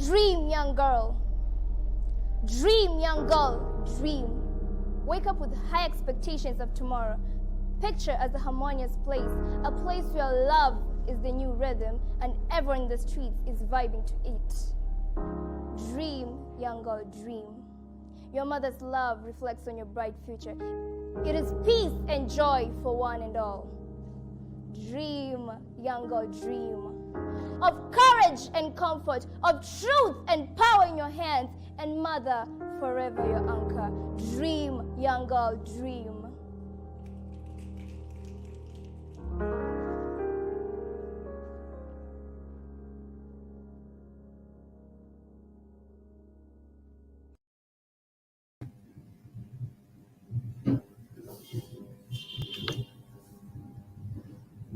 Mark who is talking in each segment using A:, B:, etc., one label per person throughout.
A: Dream, young girl. Dream, young girl, dream. Wake up with high expectations of tomorrow. Picture as a harmonious place, a place where love is the new rhythm and everyone in the streets is vibing to it. Dream, young girl, dream. Your mother's love reflects on your bright future. It is peace and joy for one and all. Dream, young girl, dream. Of courage and comfort, of truth and power in your hands, and mother, forever your anchor. Dream, young girl, dream.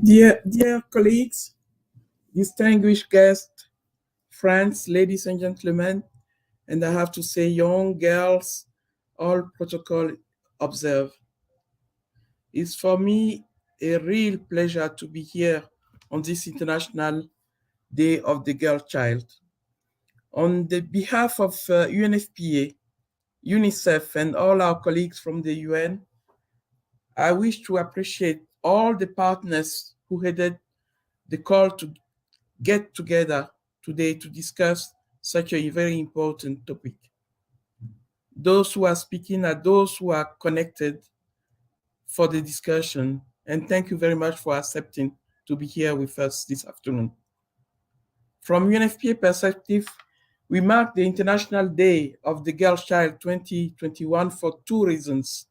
B: Dear colleagues, distinguished guests, friends, ladies and gentlemen, and I have to say young girls, all protocol observed. It's for me a real pleasure to be here on this International Day of the Girl Child. On the behalf of Unfpa, Unicef, and all our colleagues from the UN, I wish to appreciate all the partners who headed the call to get together today to discuss such a very important topic. Those who are speaking are those who are connected for the discussion, and thank you very much for accepting to be here with us this afternoon. From UNFPA perspective, we mark the International Day of the Girl Child 2021 for two reasons.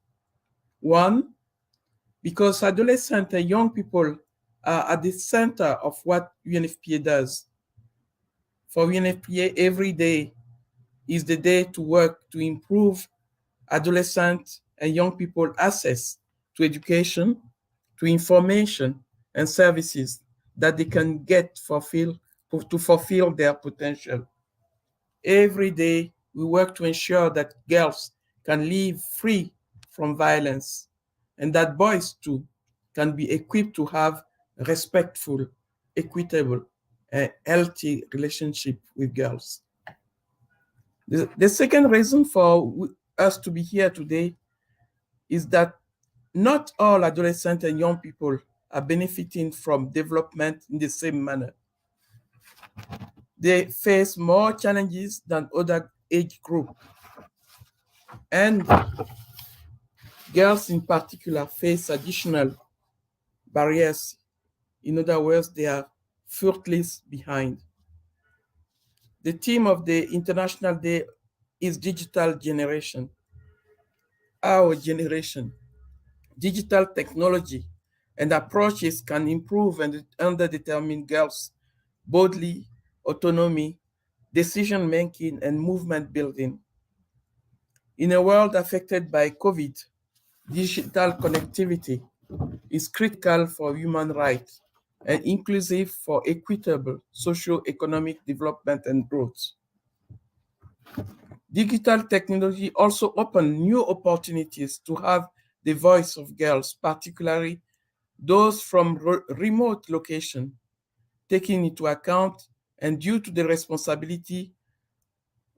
B: One, because adolescent and young people are at the center of what UNFPA does. For UNFPA, every day is the day to work to improve adolescent and young people access to education, to information and services that they can get to fulfill their potential. Every day, we work to ensure that girls can live free from violence and that boys too can be equipped to have respectful, equitable, and healthy relationship with girls. The second reason for us to be here today is that not all adolescent and young people are benefiting from development in the same manner. They face more challenges than other age groups. And girls in particular face additional barriers. In other words, they are furthless behind. The theme of the International Day is digital generation. Our generation, digital technology and approaches can improve and underdetermine girls' bodily autonomy, decision-making, and movement building. In a world affected by COVID, digital connectivity is critical for human rights and inclusive for equitable socio-economic development and growth. Digital technology also opens new opportunities to have the voice of girls, particularly those from remote locations, taking into account and due to the responsibility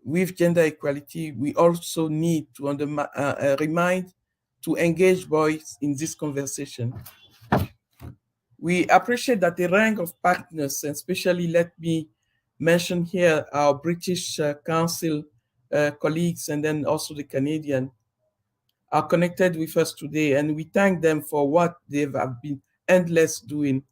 B: with gender equality, we also need to remind to engage boys in this conversation. We appreciate that a rank of partners, and especially let me mention here our British Council colleagues and then also the Canadian, are connected with us today, and we thank them for what they have been endless doing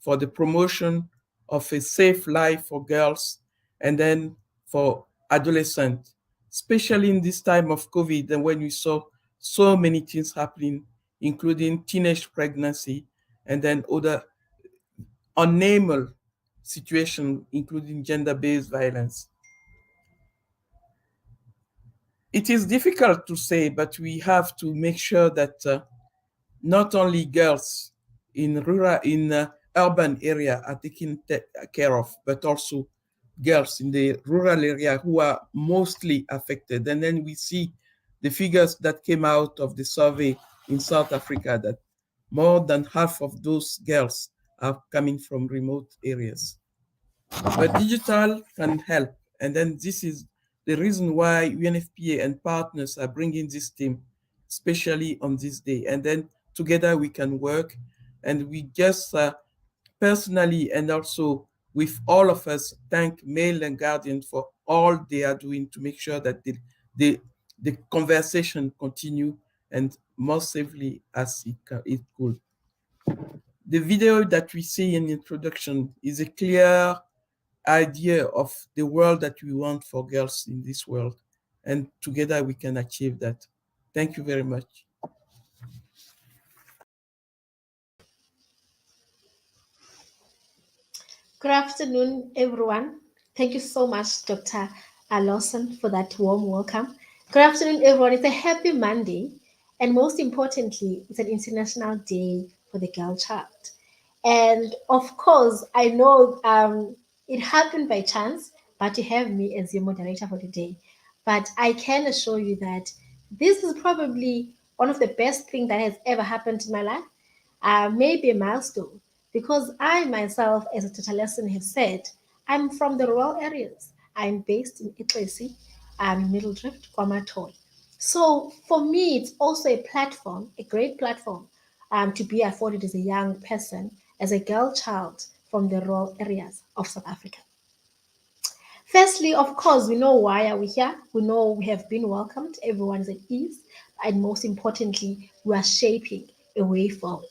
B: for the promotion of a safe life for girls and then for adolescents, especially in this time of COVID and when we saw so many things happening, including teenage pregnancy and then other unnamed situations, including gender-based violence. It is difficult to say, but we have to make sure that not only girls in urban area are taken care of, but also girls in the rural area who are mostly affected. And then we see the figures that came out of the survey in South Africa that more than half of those girls are coming from remote areas. But digital can help, And then this is the reason why UNFPA and partners are bringing this team, especially on this day. And then together we can work, and we just personally and also with all of us thank Mail and Guardian for all they are doing to make sure that the, the conversation continue and more safely as it could. The video that we see in introduction is a clear idea of the world that we want for girls in this world. And together we can achieve that. Thank you very much.
C: Good afternoon, everyone. Thank you so much, Dr. Lawson, for that warm welcome. Good afternoon, everyone. It's a happy Monday, and most importantly, it's an International Day for the Girl Child. And of course, I know it happened by chance, but you have me as your moderator for today. But I can assure you that this is probably one of the best things that has ever happened in my life, maybe a milestone, because I myself, as a Adolescent, have said, I'm from the rural areas. I'm based in Itlesi, Middle Drift, Kwamatoy. So for me, it's also a platform, a great platform, to be afforded as a young person, as a girl child from the rural areas of South Africa. Firstly, of course, we know why are we here. We know we have been welcomed. Everyone's at ease. And most importantly, we are shaping a way forward.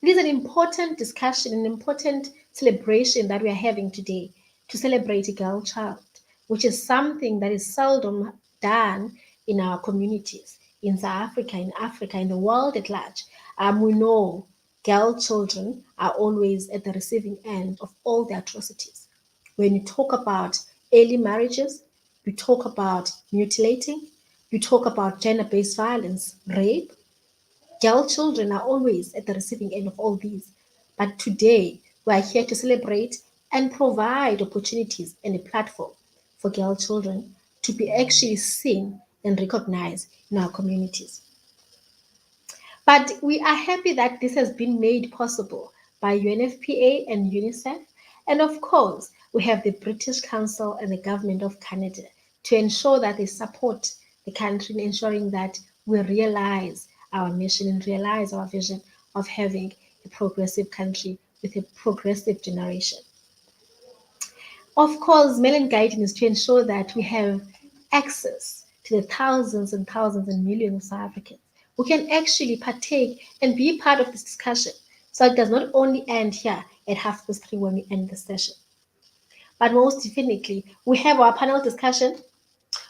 C: It is an important discussion, an important celebration that we are having today to celebrate a girl child, which is something that is seldom done in our communities, in South Africa, in the world at large. We know girl children are always at the receiving end of all the atrocities. When you talk about early marriages, you talk about mutilating, you talk about gender-based violence, rape, girl children are always at the receiving end of all these. But today, we are here to celebrate and provide opportunities and a platform for girl children to be actually seen and recognized in our communities. But we are happy that this has been made possible by UNFPA and Unicef. And of course, we have the British Council and the Government of Canada to ensure that they support the country in ensuring that we realize our mission and realize our vision of having a progressive country with a progressive generation. Of course, Melon Guiding is to ensure that we have access to the thousands and thousands and millions of South Africans who can actually partake and be part of this discussion. So it does not only end here at 3:30 when we end the session. But most definitely, we have our panel discussion,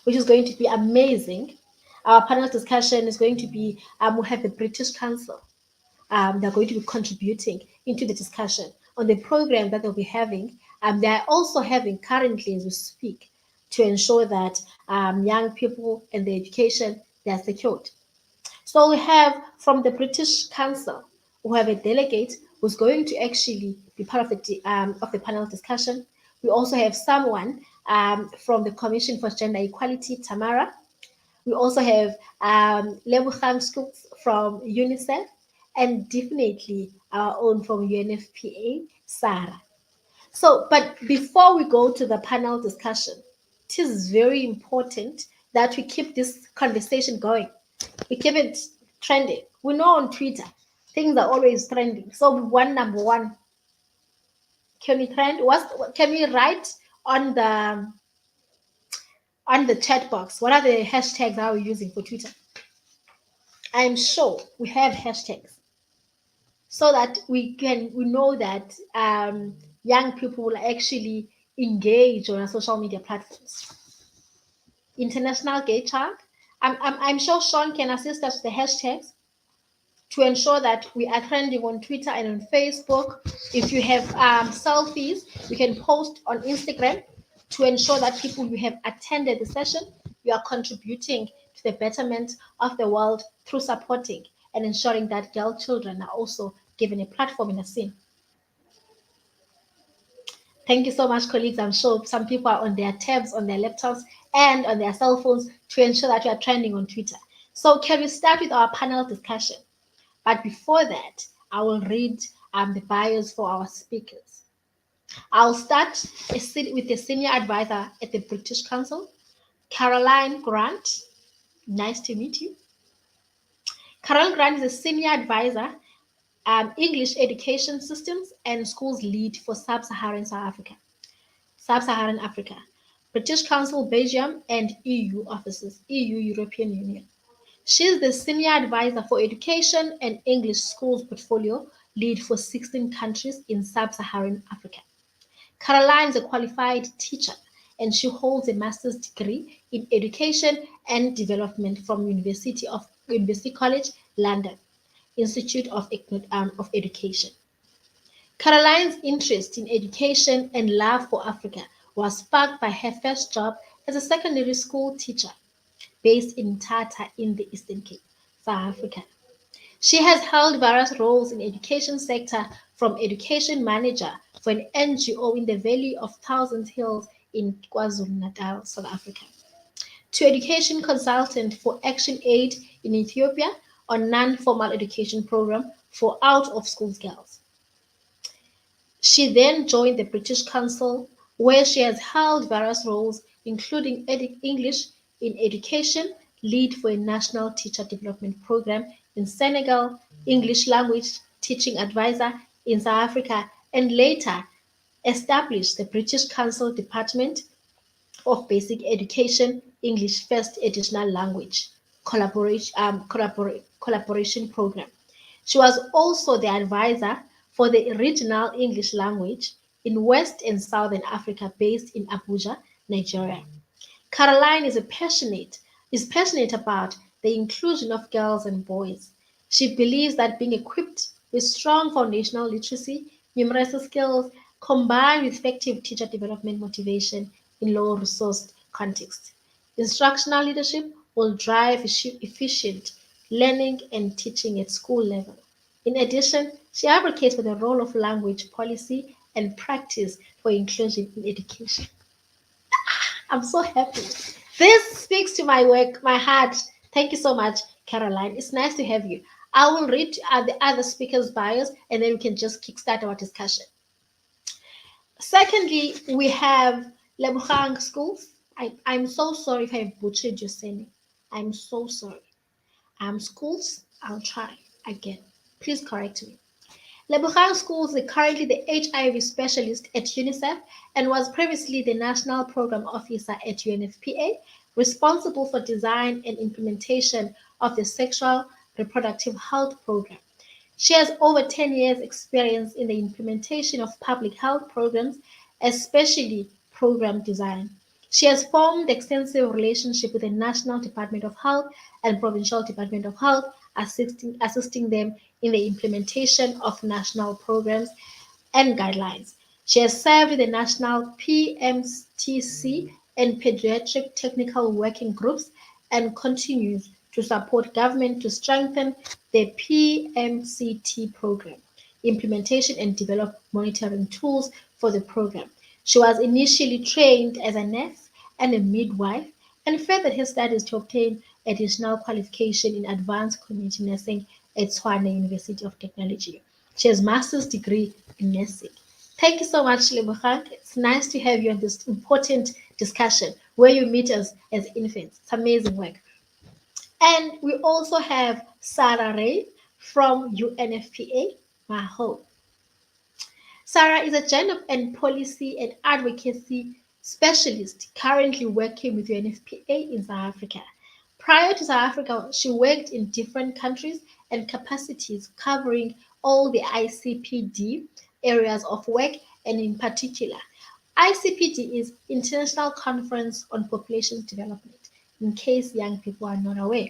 C: which is going to be amazing. Our panel discussion is going to be, we have the British Council. They're going to be contributing into the discussion on the program that they'll be having. They are also having currently as we speak to ensure that young people and their education, they are secured. So we have from the British Council, we have a delegate who's going to actually be part of the panel discussion. We also have someone from the Commission for Gender Equality, Tamara. We also have Lebuchang Schools from Unicef, and definitely our own from UNFPA, Srhr. So, but before we go to the panel discussion, it is very important that we keep this conversation going. We keep it trending. We know on Twitter, things are always trending. So we want number one. Can we trend? Can we write on the chat box? What are the hashtags that we're using for Twitter? I'm sure we have hashtags so that we know that young people will actually engage on our social media platforms. International Gay Child. I'm sure Sean can assist us with the hashtags to ensure that we are trending on Twitter and on Facebook. If you have selfies, you can post on Instagram to ensure that people who have attended the session, you are contributing to the betterment of the world through supporting and ensuring that girl children are also given a platform in the scene. Thank you so much, colleagues. I'm sure some people are on their tabs, on their laptops, and on their cell phones to ensure that we are trending on Twitter. So can we start with our panel discussion? But before that, I will read the bios for our speakers. I'll start with the senior advisor at the British Council, Caroline Grant. Nice to meet you. Caroline Grant is a senior advisor, English education systems and schools lead for Sub-Saharan Africa, British Council, Belgium, and EU offices, EU, European Union. She is the senior advisor for education and English schools portfolio lead for 16 countries in Sub-Saharan Africa. Caroline is a qualified teacher and she holds a master's degree in education and development from University College London, Institute of Education. Caroline's interest in education and love for Africa was sparked by her first job as a secondary school teacher based in Tata in the Eastern Cape, South Africa. She has held various roles in the education sector, from education manager for an NGO in the Valley of Thousand Hills in KwaZulu-Natal, South Africa, to education consultant for Action Aid in Ethiopia on non-formal education program for out-of-school girls. She then joined the British Council, where she has held various roles, including English in education, lead for a national teacher development program in Senegal, English language teaching advisor in South Africa, and later established the British Council Department of Basic Education English First Additional Language collaboration program. She was also the advisor for the regional English language in West and Southern Africa based in Abuja, Nigeria. Caroline is passionate about the inclusion of girls and boys. She believes that being equipped with strong foundational literacy, numeracy skills, combined with effective teacher development motivation in low-resourced contexts, instructional leadership will drive efficient learning and teaching at school level. In addition, she advocates for the role of language policy and practice for inclusion in education. I'm so happy. This speaks to my work, my heart. Thank you so much, Caroline. It's nice to have you. I will read the other speakers' bios and then we can just kickstart our discussion. Secondly, we have Lebogang Schools. I'm so sorry if I butchered your surname. I'm so sorry. Schools, I'll try again. Please correct me. Lebogang Schools is currently the HIV specialist at Unicef and was previously the National Program Officer at Unfpa, responsible for design and implementation of the Sexual Reproductive Health Program. She has over 10 years' experience in the implementation of public health programs, especially program design. She has formed extensive relationship with the National Department of Health and Provincial Department of Health, assisting them in the implementation of national programs and guidelines. She has served in the national PMTC and pediatric technical working groups and continues to support government to strengthen the PMCT program, implementation and develop monitoring tools for the program. She was initially trained as a nurse and a midwife and furthered her studies to obtain additional qualification in advanced community nursing at Tshwane University of Technology. She has master's degree in nursing. Thank you so much, Lebogang. It's nice to have you on this important discussion where you meet us as infants. It's amazing work. And we also have Srhr from Unfpa, Maho. Srhr is a gender and policy and advocacy specialist currently working with Unfpa in South Africa. Prior to South Africa, she worked in different countries and capacities covering all the ICPD areas of work, and in particular, ICPD is International Conference on Population Development, in case young people are not aware,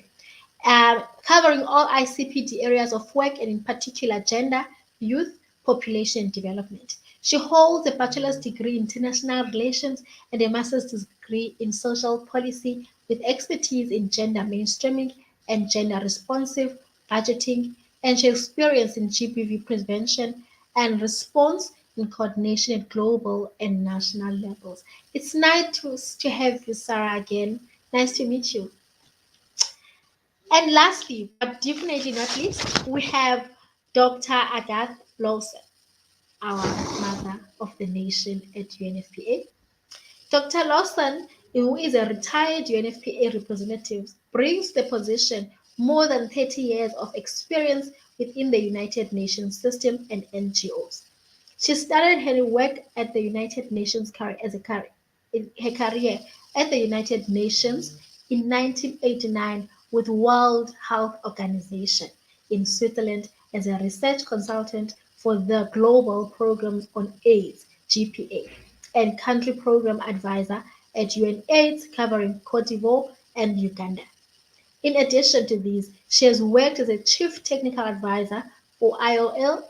C: covering all ICPD areas of work and in particular gender, youth, population development. She holds a bachelor's degree in international relations and a master's degree in social policy with expertise in gender mainstreaming and gender responsive budgeting, and she experience in GBV prevention and response in coordination at global and national levels. It's nice to have you, Srhr, again. Nice to meet you. And lastly, but definitely not least, we have Dr. Agatha Lawson, our mother of the Nation at UNFPA. Dr. Lawson, who is a retired UNFPA representative, brings the position more than 30 years of experience within the United Nations system and NGOs. She started her work at the United Nations her career at the United Nations in 1989 with World Health Organization in Switzerland as a research consultant for the Global Programs on AIDS (GPA) and country program advisor at UNAIDS covering Cote d'Ivoire and Uganda. In addition to these, she has worked as a chief technical advisor for ILO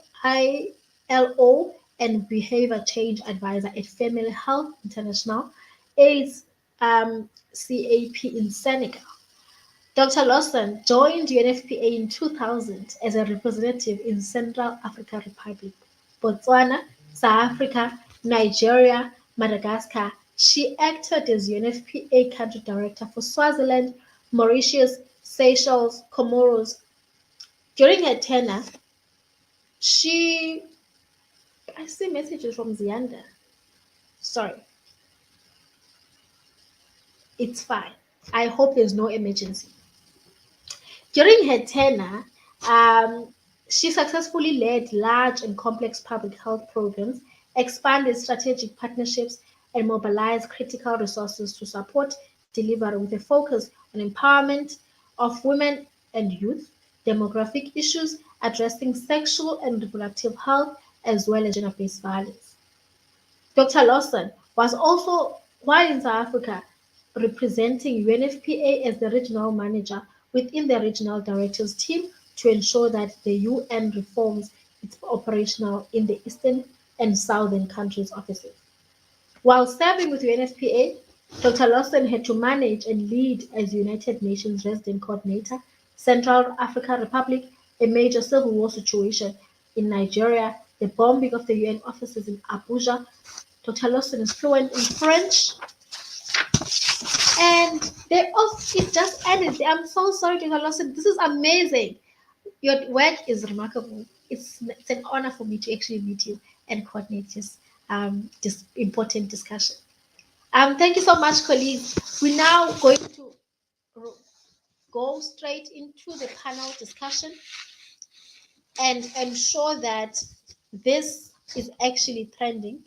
C: and behavior change advisor at Family Health International, AIDS CAP in Senegal. Dr. Lawson joined UNFPA in 2000 as a representative in Central African Republic, Botswana, South Africa, Nigeria, Madagascar. She acted as UNFPA country director for Swaziland, Mauritius, Seychelles, Comoros. During her tenure, I see messages from Zianda. Sorry. It's fine. I hope there's no emergency. During her tenure, she successfully led large and complex public health programs, expanded strategic partnerships, and mobilized critical resources to support delivery with a focus on empowerment of women and youth, demographic issues, addressing sexual and reproductive health, as well as gender-based violence. Dr. Lawson was also, while in South Africa, representing UNFPA as the regional manager within the regional directors team to ensure that the UN reforms its operational in the eastern and southern countries' offices. While serving with UNFPA, Dr. Lawson had to manage and lead as United Nations resident coordinator, Central African Republic, a major civil war situation in Nigeria, the bombing of the UN offices in Abuja. Dr. Lawson is fluent in French. And it just ended. I'm so sorry, Dr. Lawson. This is amazing. Your work is remarkable. It's an honor for me to actually meet you and coordinate this important discussion. Thank you so much, colleagues. We're now going to go straight into the panel discussion and ensure that this is actually trending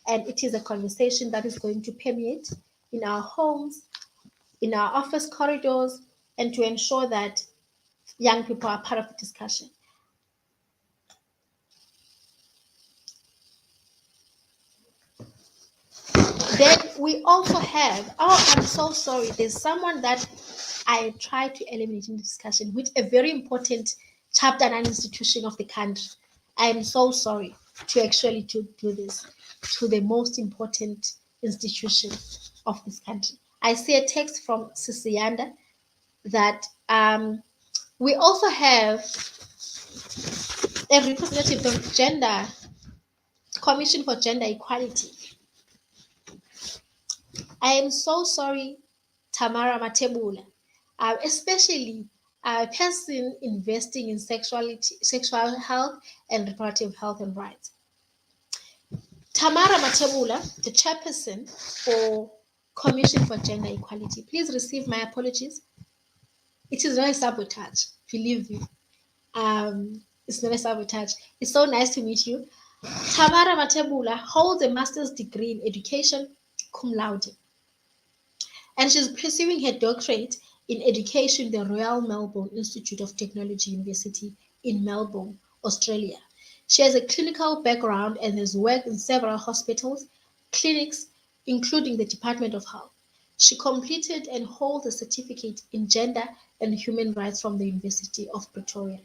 C: and it is a conversation that is going to permeate in our homes, in our office corridors, and to ensure that young people are part of the discussion. Then we also have, I'm so sorry, there's someone that I tried to eliminate in the discussion, which a very important chapter and institution of the country. I am so sorry to actually to do this to the most important institution of this country. I see a text from Sisianda that we also have a representative of Gender Commission for Gender Equality. I am so sorry, Tamara Matabula, especially a person investing in sexual health and reproductive health and rights. Tamara Matabula, the chairperson for Commission for Gender Equality, please receive my apologies. It is not a sabotage, believe me. It's not a sabotage. It's so nice to meet you. Tamara Matabula holds a master's degree in education, cum laude, and she's pursuing her doctorate in education in the Royal Melbourne Institute of Technology University in Melbourne, Australia. She has a clinical background and has worked in several hospitals, clinics, including the Department of Health. She completed and holds a certificate in gender and human rights from the University of Pretoria.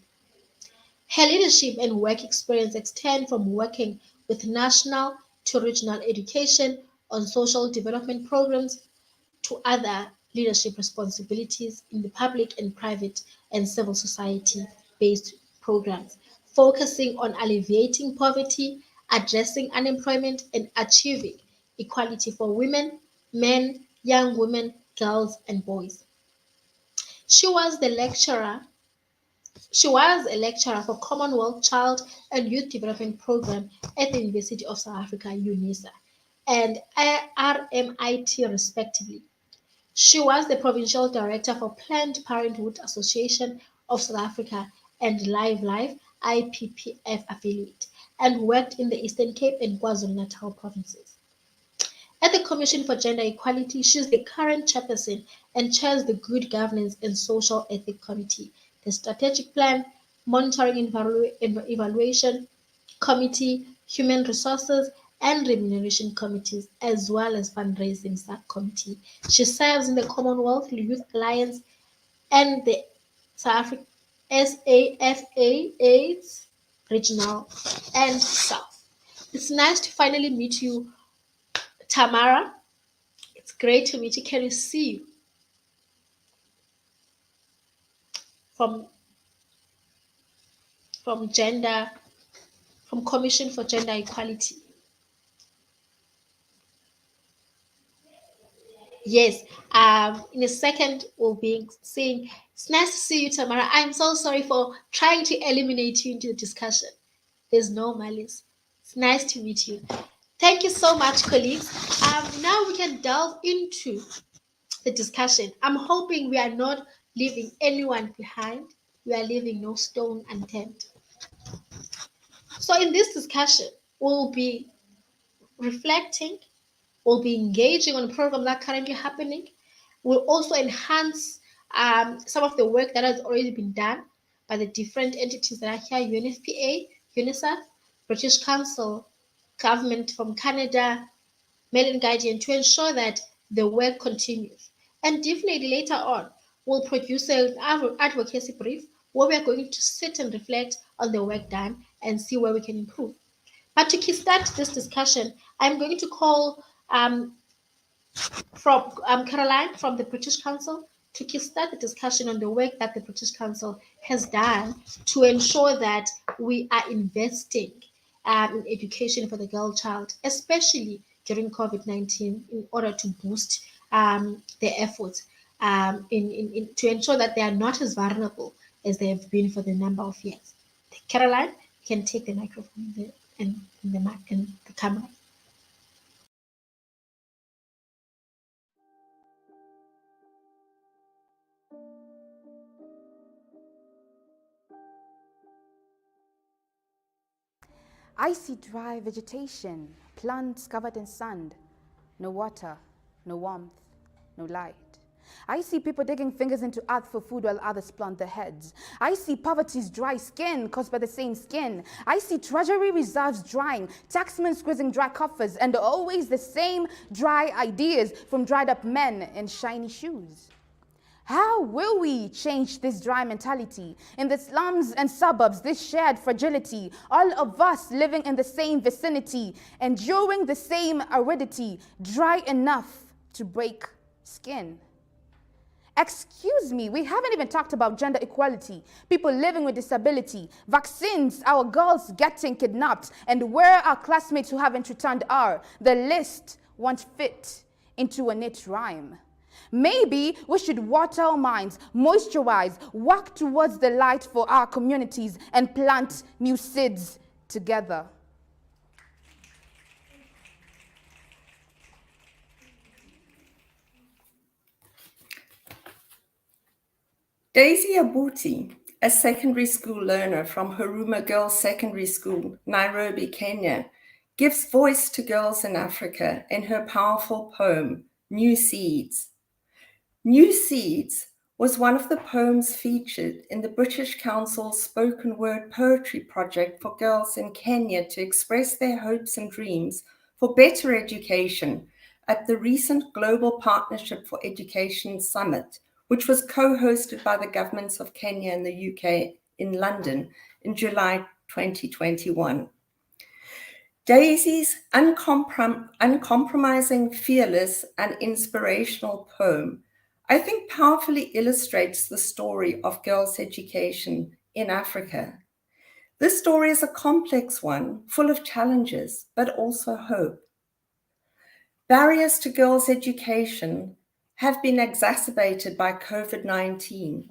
C: Her leadership and work experience extend from working with national to regional education on social development programs to other leadership responsibilities in the public and private and civil society-based programs, focusing on alleviating poverty, addressing unemployment, and achieving equality for women, men, young women, girls, and boys. She was the lecturer She was a lecturer for Commonwealth Child and Youth Development Program at the University of South Africa, UNISA, and RMIT respectively. She was the Provincial Director for Planned Parenthood Association of South Africa and Live Life IPPF affiliate, and worked in the Eastern Cape and KwaZulu-Natal provinces. At the Commission for Gender Equality, she is the current chairperson and chairs the Good Governance and Social Ethics Committee, the Strategic Plan, Monitoring and Evaluation Committee, Human Resources and Remuneration Committees, as well as Fundraising Subcommittee. She serves in the Commonwealth Youth Alliance and the SAFA AIDS Regional and South. It's nice to finally meet you, Tamara. It's great to meet you. Can you see you from gender, from Commission for Gender Equality? Yes. In a second, we'll be saying, it's nice to see you, Tamara. I'm so sorry for trying to eliminate you into the discussion. There's no malice. It's nice to meet you. Thank you so much, colleagues. Now we can delve into the discussion. I'm hoping we are not leaving anyone behind. We are leaving no stone unturned. So in this discussion, we'll be reflecting, we'll be engaging on a program that's currently happening. We'll also enhance some of the work that has already been done by the different entities that are here: Unfpa, Unicef, British Council, government from Canada, Mail and Guardian, to ensure that the work continues. And definitely later on, we'll produce an advocacy brief where we are going to sit and reflect on the work done and see where we can improve. But to kickstart this discussion, I'm going to call from Caroline from the British Council to kickstart the discussion on the work that the British Council has done to ensure that we are investing in education for the girl child, especially during COVID-19, in order to boost their efforts to ensure that they are not as vulnerable as they have been for the number of years. Caroline, you can take the microphone and the camera.
D: I see dry vegetation, plants covered in sand, no water, no warmth, no light. I see people digging fingers into earth for food while others plant their heads. I see poverty's dry skin caused by the same skin. I see treasury reserves drying, taxmen squeezing dry coffers, and always the same dry ideas from dried up men in shiny shoes. How will we change this dry mentality? In the slums and suburbs, this shared fragility, all of us living in the same vicinity, enduring the same aridity, dry enough to break skin. Excuse me, we haven't even talked about gender equality, people living with disability, vaccines, our girls getting kidnapped, and where our classmates who haven't returned are. The list won't fit into a neat rhyme. Maybe we should water our minds, moisturize, work towards the light for our communities, and plant new seeds together.
E: Daisy Abuti, a secondary school learner from Huruma Girls Secondary School, Nairobi, Kenya, gives voice to girls in Africa in her powerful poem, New Seeds. New Seeds was one of the poems featured in the British Council's spoken word poetry project for girls in Kenya to express their hopes and dreams for better education at the recent Global Partnership for Education Summit, which was co-hosted by the governments of Kenya and the UK in London in July 2021. Daisy's uncompromising, fearless, and inspirational poem, I think, powerfully illustrates the story of girls' education in Africa. This story is a complex one, full of challenges, but also hope. Barriers to girls' education have been exacerbated by COVID-19.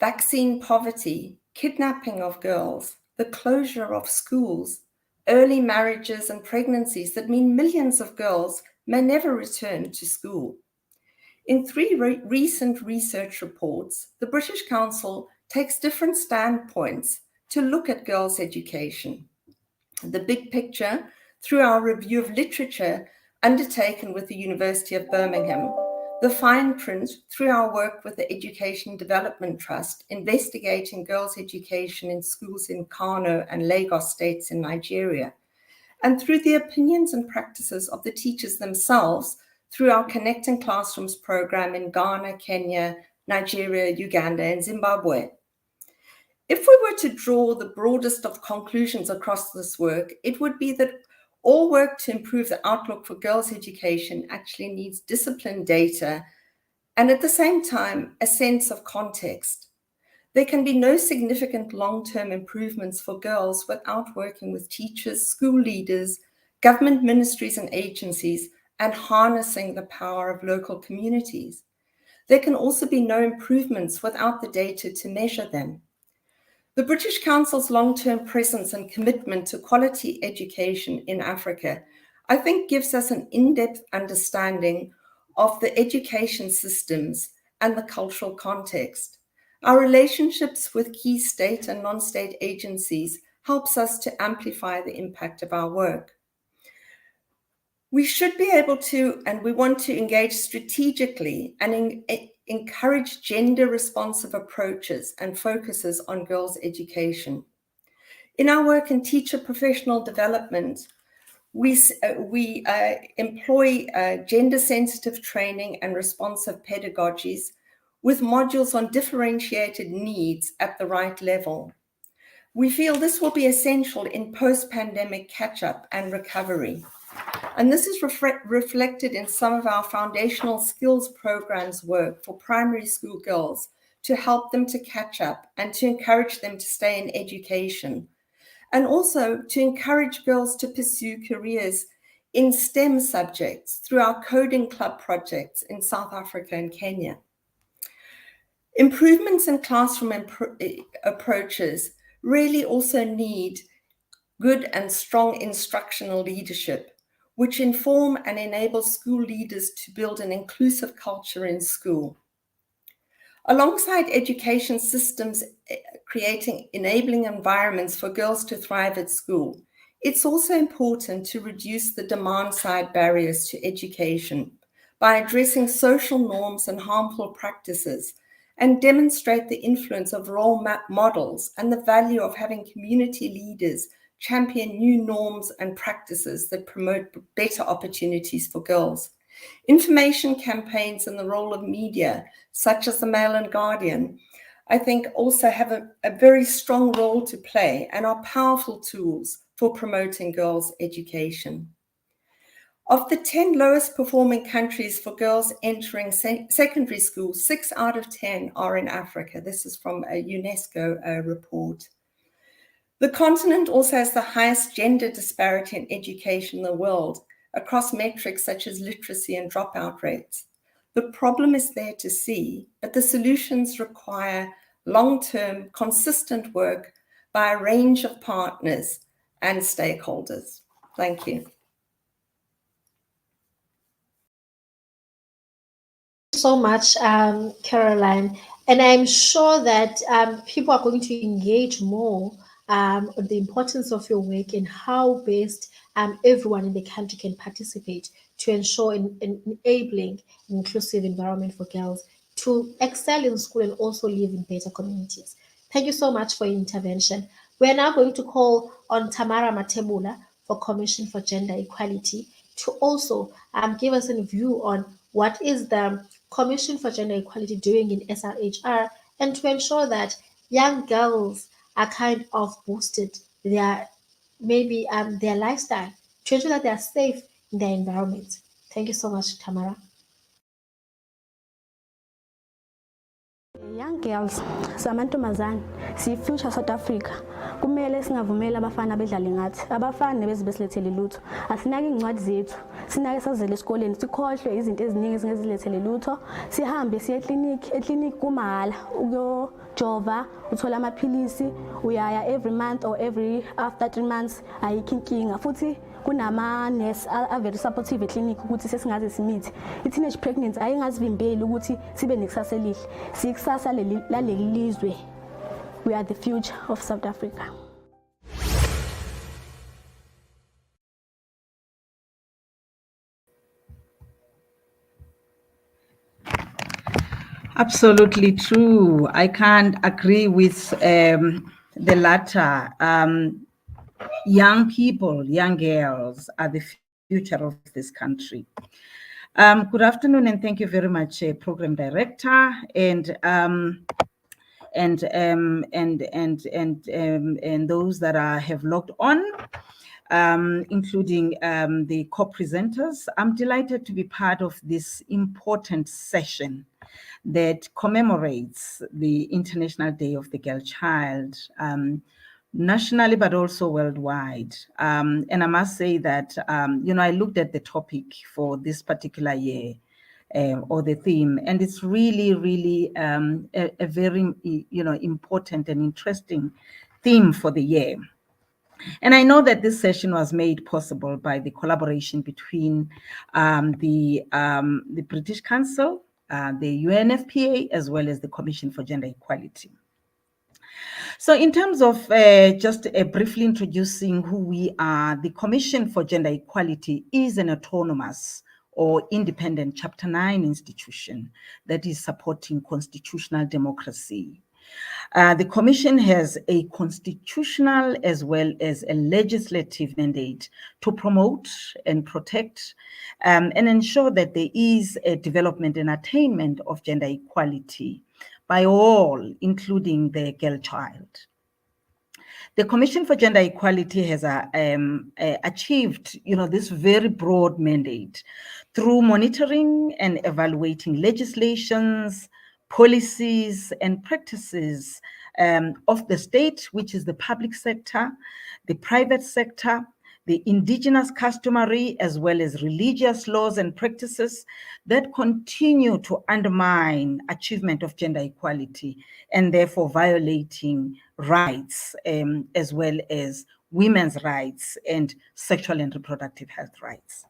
E: vaccine poverty, kidnapping of girls, the closure of schools, early marriages and pregnancies that mean millions of girls may never return to school. In three recent research reports, the British Council takes different standpoints to look at girls' education. The big picture, through our review of literature undertaken with the University of Birmingham, the fine print through our work with the Education Development Trust, investigating girls' education in schools in Kano and Lagos states in Nigeria, and through the opinions and practices of the teachers themselves through our Connecting Classrooms program in Ghana, Kenya, Nigeria, Uganda, and Zimbabwe. If we were to draw the broadest of conclusions across this work, it would be that all work to improve the outlook for girls' education actually needs disciplined data and at the same time, a sense of context. There can be no significant long-term improvements for girls without working with teachers, school leaders, government ministries and agencies, and harnessing the power of local communities. There can also be no improvements without the data to measure them. The British Council's long-term presence and commitment to quality education in Africa, I think, gives us an in-depth understanding of the education systems and the cultural context. Our relationships with key state and non-state agencies helps us to amplify the impact of our work. We should be able to, and we want to engage strategically and encourage gender-responsive approaches and focuses on girls' education. In our work in teacher professional development, we employ gender-sensitive training and responsive pedagogies with modules on differentiated needs at the right level. We feel this will be essential in post-pandemic catch-up and recovery. And this is reflected in some of our foundational skills programs work for primary school girls to help them to catch up and to encourage them to stay in education. And also to encourage girls to pursue careers in STEM subjects through our coding club projects in South Africa and Kenya. Improvements in classroom approaches really also need good and strong instructional leadership, which inform and enable school leaders to build an inclusive culture in school. Alongside education systems creating enabling environments for girls to thrive at school, it's also important to reduce the demand-side barriers to education by addressing social norms and harmful practices and demonstrate the influence of role models and the value of having community leaders champion new norms and practices that promote better opportunities for girls. Information campaigns and the role of media, such as the Mail and Guardian, I think also have a very strong role to play and are powerful tools for promoting girls' education. Of the 10 lowest performing countries for girls entering secondary school, 6 out of 10 are in Africa. This is from a UNESCO report. The continent also has the highest gender disparity in education in the world across metrics such as literacy and dropout rates. The problem is there to see, but the solutions require long-term, consistent work by a range of partners and stakeholders. Thank you.
C: So much, Caroline, and I'm sure that people are going to engage more on the importance of your work and how best everyone in the country can participate to ensure an enabling inclusive environment for girls to excel in school and also live in better communities. Thank you so much for your intervention. We're now going to call on Tamara Matabula for Commission for Gender Equality to also give us a view on what is the Commission for Gender Equality doing in Srhr and to ensure that young girls are kind of boosted their their lifestyle to ensure that they are safe in their environment. Thank you so much, Tamara.
F: Young girls samantombazane siyi-future South Africa. Kumele singavumeli abafana bedlale ngathi. Abafana beze besilethele lutho. Asinake incwadi zethu. Sinake sazele esikoleni sikhohlwe izinto eziningi ezingezilethele lutho. Sihambe siye eklinikhi kumahhala ukuyojova, uthola amaphilisi, uyaya every month or every after 3 months, ayikho inkinga. Futhi kunama-nurse very supportive eklinikhi ukuthi sesingaze simithi. I-teenage pregnancy ayingazivimbeli ukuthi sibe nekusasa elihle. Siyikusasa laleli lizwe. We are the future of South Africa.
G: Absolutely true. I can't agree with the latter. Young people, young girls are the future of this country. Good afternoon, and thank you very much, Program Director, and those that have logged on, including the co-presenters. I'm delighted to be part of this important session that commemorates the International Day of the Girl Child, nationally, but also worldwide. And I must say that, I looked at the topic for this particular year, or the theme, and it's really, really a very, important and interesting theme for the year. And I know that this session was made possible by the collaboration between the British Council, the UNFPA, as well as the Commission for Gender Equality. So in terms of just briefly introducing who we are, the Commission for Gender Equality is an autonomous or independent Chapter 9 institution that is supporting constitutional democracy. The Commission has a constitutional as well as a legislative mandate to promote and protect and ensure that there is a development and attainment of gender equality by all, including the girl child. The Commission for Gender Equality has achieved, this very broad mandate through monitoring and evaluating legislations, policies, and practices of the state, which is the public sector, the private sector, the indigenous customary, as well as religious laws and practices that continue to undermine achievement of gender equality and therefore violating rights, as well as women's rights and sexual and reproductive health rights.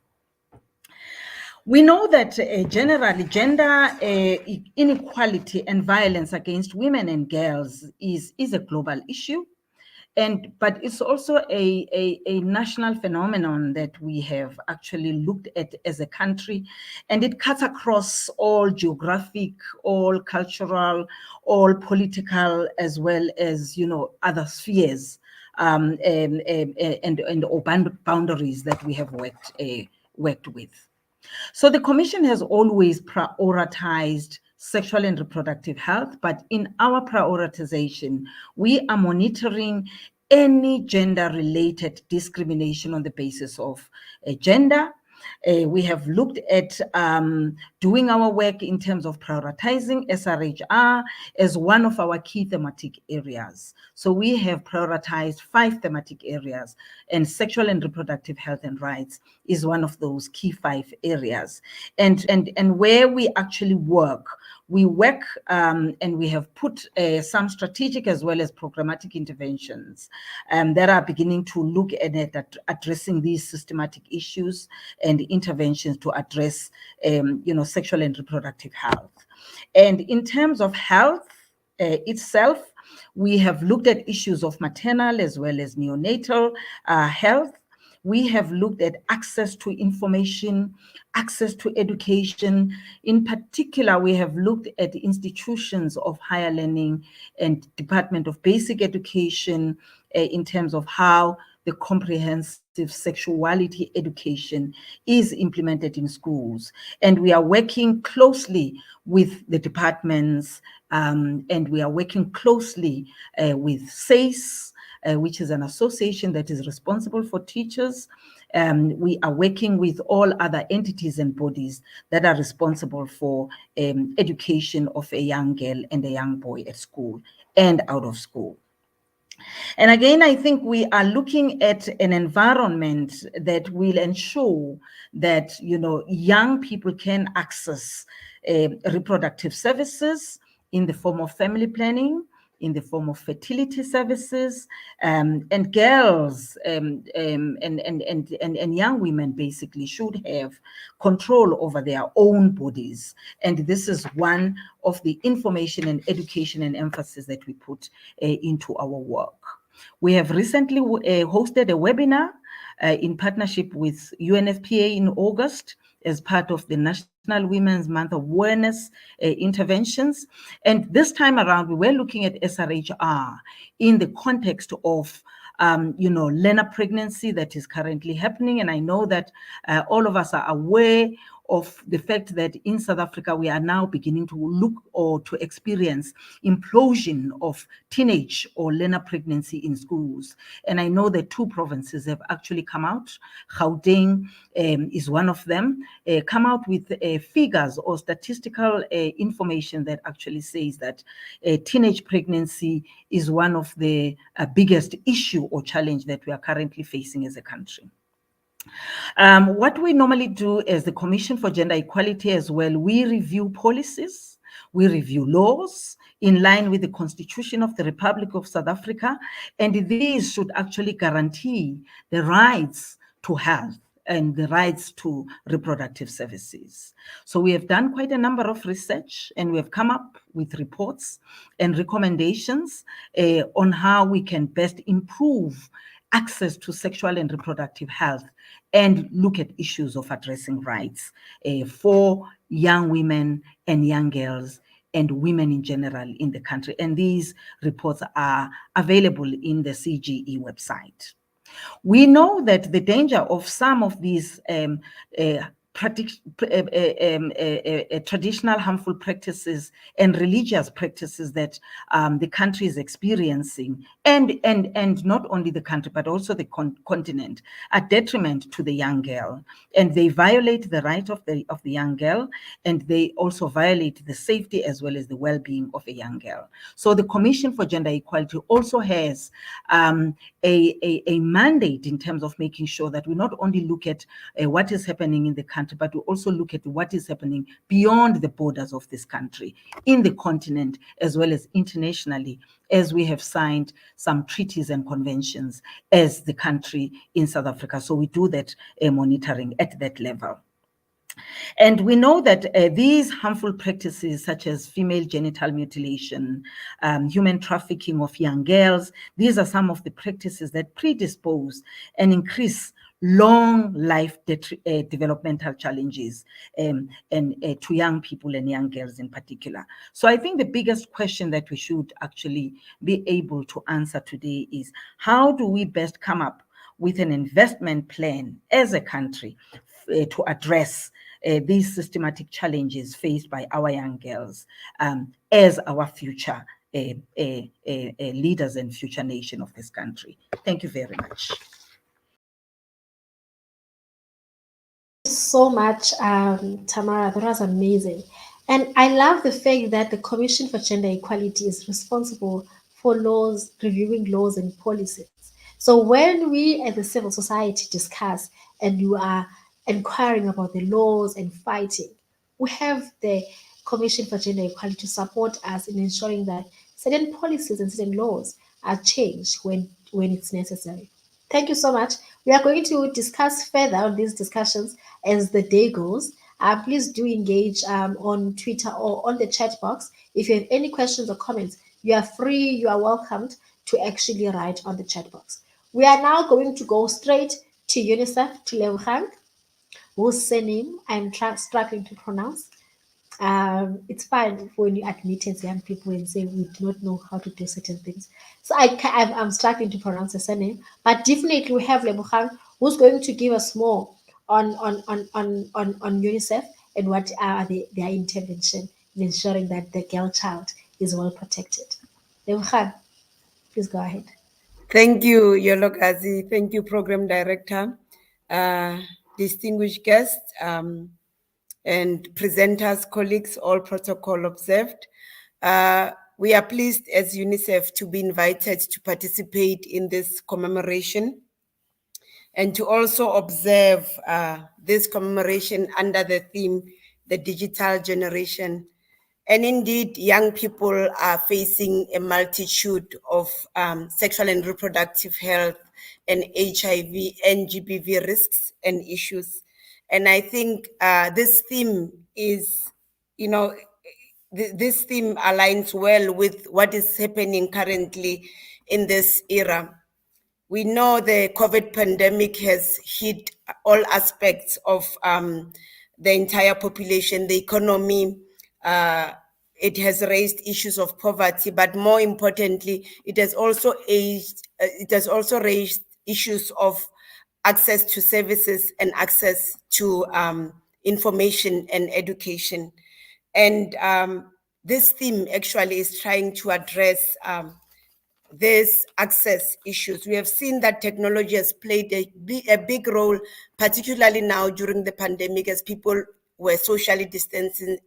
G: We know that generally gender inequality and violence against women and girls is a global issue. But it's also a national phenomenon that we have actually looked at as a country, and it cuts across all geographic, all cultural, all political, as well as other spheres and boundaries that we have worked with. So the Commission has always prioritized sexual and reproductive health, but in our prioritization, we are monitoring any gender-related discrimination on the basis of gender. We have looked at doing our work in terms of prioritizing Srhr as one of our key thematic areas. So we have prioritized 5 thematic areas, and sexual and reproductive health and rights is one of those key 5 areas. And where we actually work, and we have put some strategic as well as programmatic interventions that are beginning to look at addressing these systematic issues and interventions to address, sexual and reproductive health. And in terms of health itself, we have looked at issues of maternal as well as neonatal health. We have looked at access to information, access to education. In particular, we have looked at institutions of higher learning and Department of Basic Education in terms of how the comprehensive sexuality education is implemented in schools. And we are working closely with the departments, and we are working closely with SACE, which is an association that is responsible for teachers, We are working with all other entities and bodies that are responsible for education of a young girl and a young boy at school and out of school. And again, I think we are looking at an environment that will ensure that, young people can access reproductive services in the form of family planning, in the form of fertility services, and girls and young women basically should have control over their own bodies. And this is one of the information and education and emphasis that we put into our work. We have recently hosted a webinar in partnership with Unfpa in August as part of the National Women's Month Awareness interventions. And this time around, we were looking at Srhr in the context of learner pregnancy that is currently happening. And I know that all of us are aware of the fact that in South Africa, we are now beginning to look or to experience implosion of teenage or learner pregnancy in schools. And I know that 2 provinces have actually come out. Gauteng is one of them, come out with figures or statistical information that actually says that teenage pregnancy is one of the biggest issue or challenge that we are currently facing as a country. What we normally do as the Commission for Gender Equality as well, we review policies, we review laws in line with the Constitution of the Republic of South Africa, and these should actually guarantee the rights to health and the rights to reproductive services. So we have done quite a number of research, and we have come up with reports and recommendations on how we can best improve access to sexual and reproductive health and look at issues of addressing rights for young women and young girls and women in general in the country. And these reports are available in the CGE website. We know that the danger of some of these traditional harmful practices and religious practices that the country is experiencing, and not only the country but also the continent, are detriment to the young girl, and they violate the right of the young girl, and they also violate the safety as well as the well-being of a young girl. So the Commission for Gender Equality also has a mandate in terms of making sure that we not only look at what is happening in the country, but we also look at what is happening beyond the borders of this country, in the continent, as well as internationally, as we have signed some treaties and conventions as the country in South Africa. So we do that monitoring at that level. And we know that these harmful practices, such as female genital mutilation, human trafficking of young girls, these are some of the practices that predispose and increase long life developmental challenges and to young people and young girls in particular. So I think the biggest question that we should actually be able to answer today is, how do we best come up with an investment plan as a country to address these systematic challenges faced by our young girls as our future leaders and future nation of this country. Thank you very much.
C: So much, Tamara. That was amazing. And I love the fact that the Commission for Gender Equality is responsible for laws, reviewing laws and policies. So when we as the civil society discuss and you are inquiring about the laws and fighting, we have the Commission for Gender Equality to support us in ensuring that certain policies and certain laws are changed when it's necessary. Thank you so much. We are going to discuss further on these discussions as the day goes. Please do engage on Twitter or on the chat box. If you have any questions or comments, you are free, you are welcomed to actually write on the chat box. We are now going to go straight to Unicef, to Leuchang, whose surname I'm struggling to pronounce. It's fine when you admit as young people and say we do not know how to do certain things. So I'm struggling to pronounce the surname, but definitely we have Leuchang, who's going to give us more on UNICEF and what are their intervention in ensuring that the girl child is well protected. Leuchang, please go ahead.
H: Thank you, Yolokazi. Thank you, Program Director. distinguished guests, and presenters, colleagues, all protocol observed. We are pleased as UNICEF to be invited to participate in this commemoration and to also observe this commemoration under the theme, the digital generation. And indeed, young people are facing a multitude of sexual and reproductive health and HIV and GBV risks and issues. And I think this theme is, this theme aligns well with what is happening currently in this era. We know the COVID pandemic has hit all aspects of the entire population, the economy. It has raised issues of poverty, but more importantly, it has also raised issues of access to services and access to information and education. And this theme actually is trying to address these access issues. We have seen that technology has played a big role, particularly now during the pandemic, as people were socially distancing,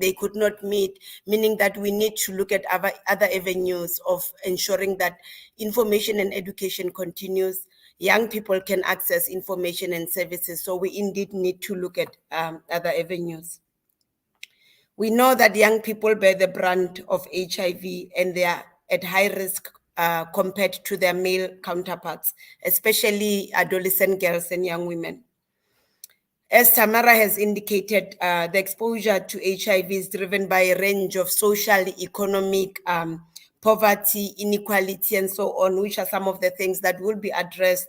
H: they could not meet, meaning that we need to look at other avenues of ensuring that information and education continues. Young people can access information and services, so we indeed need to look at other avenues. We know that young people bear the brunt of HIV and they are at high risk compared to their male counterparts, especially adolescent girls and young women. As Tamara has indicated, the exposure to HIV is driven by a range of social, economic, poverty, inequality, and so on, which are some of the things that will be addressed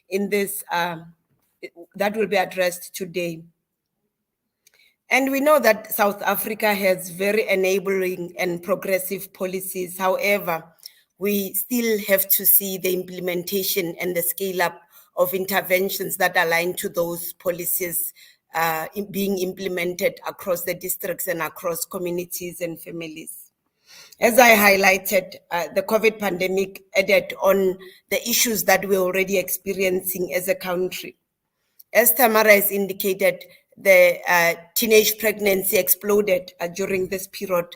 H: in this, that will be addressed today. And we know that South Africa has very enabling and progressive policies. However, we still have to see the implementation and the scale up of interventions that align to those policies being implemented across the districts and across communities and families. As I highlighted, the COVID pandemic added on the issues that we're already experiencing as a country. As Tamara has indicated, the teenage pregnancy exploded during this period.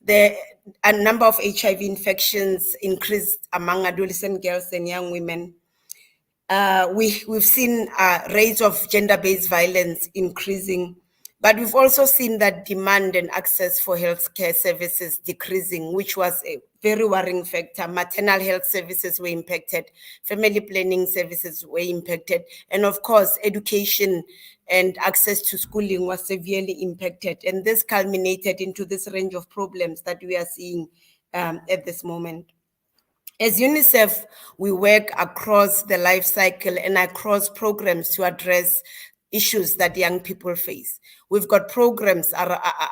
H: A number of HIV infections increased among adolescent girls and young women. We've seen rates of gender-based violence increasing, but we've also seen that demand and access for healthcare services decreasing, which was a very worrying factor. Maternal health services were impacted, family planning services were impacted, and of course, education and access to schooling was severely impacted. And this culminated into this range of problems that we are seeing at this moment. As UNICEF, we work across the life cycle and across programs to address issues that young people face. We've got programs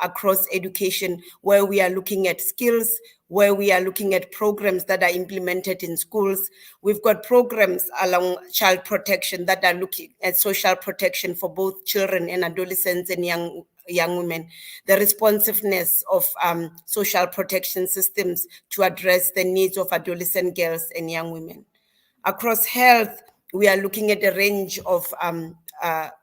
H: across education where we are looking at skills, where we are looking at programs that are implemented in schools. We've got programs along child protection that are looking at social protection for both children and adolescents and young women, the responsiveness of social protection systems to address the needs of adolescent girls and young women. Across health, we are looking at a range of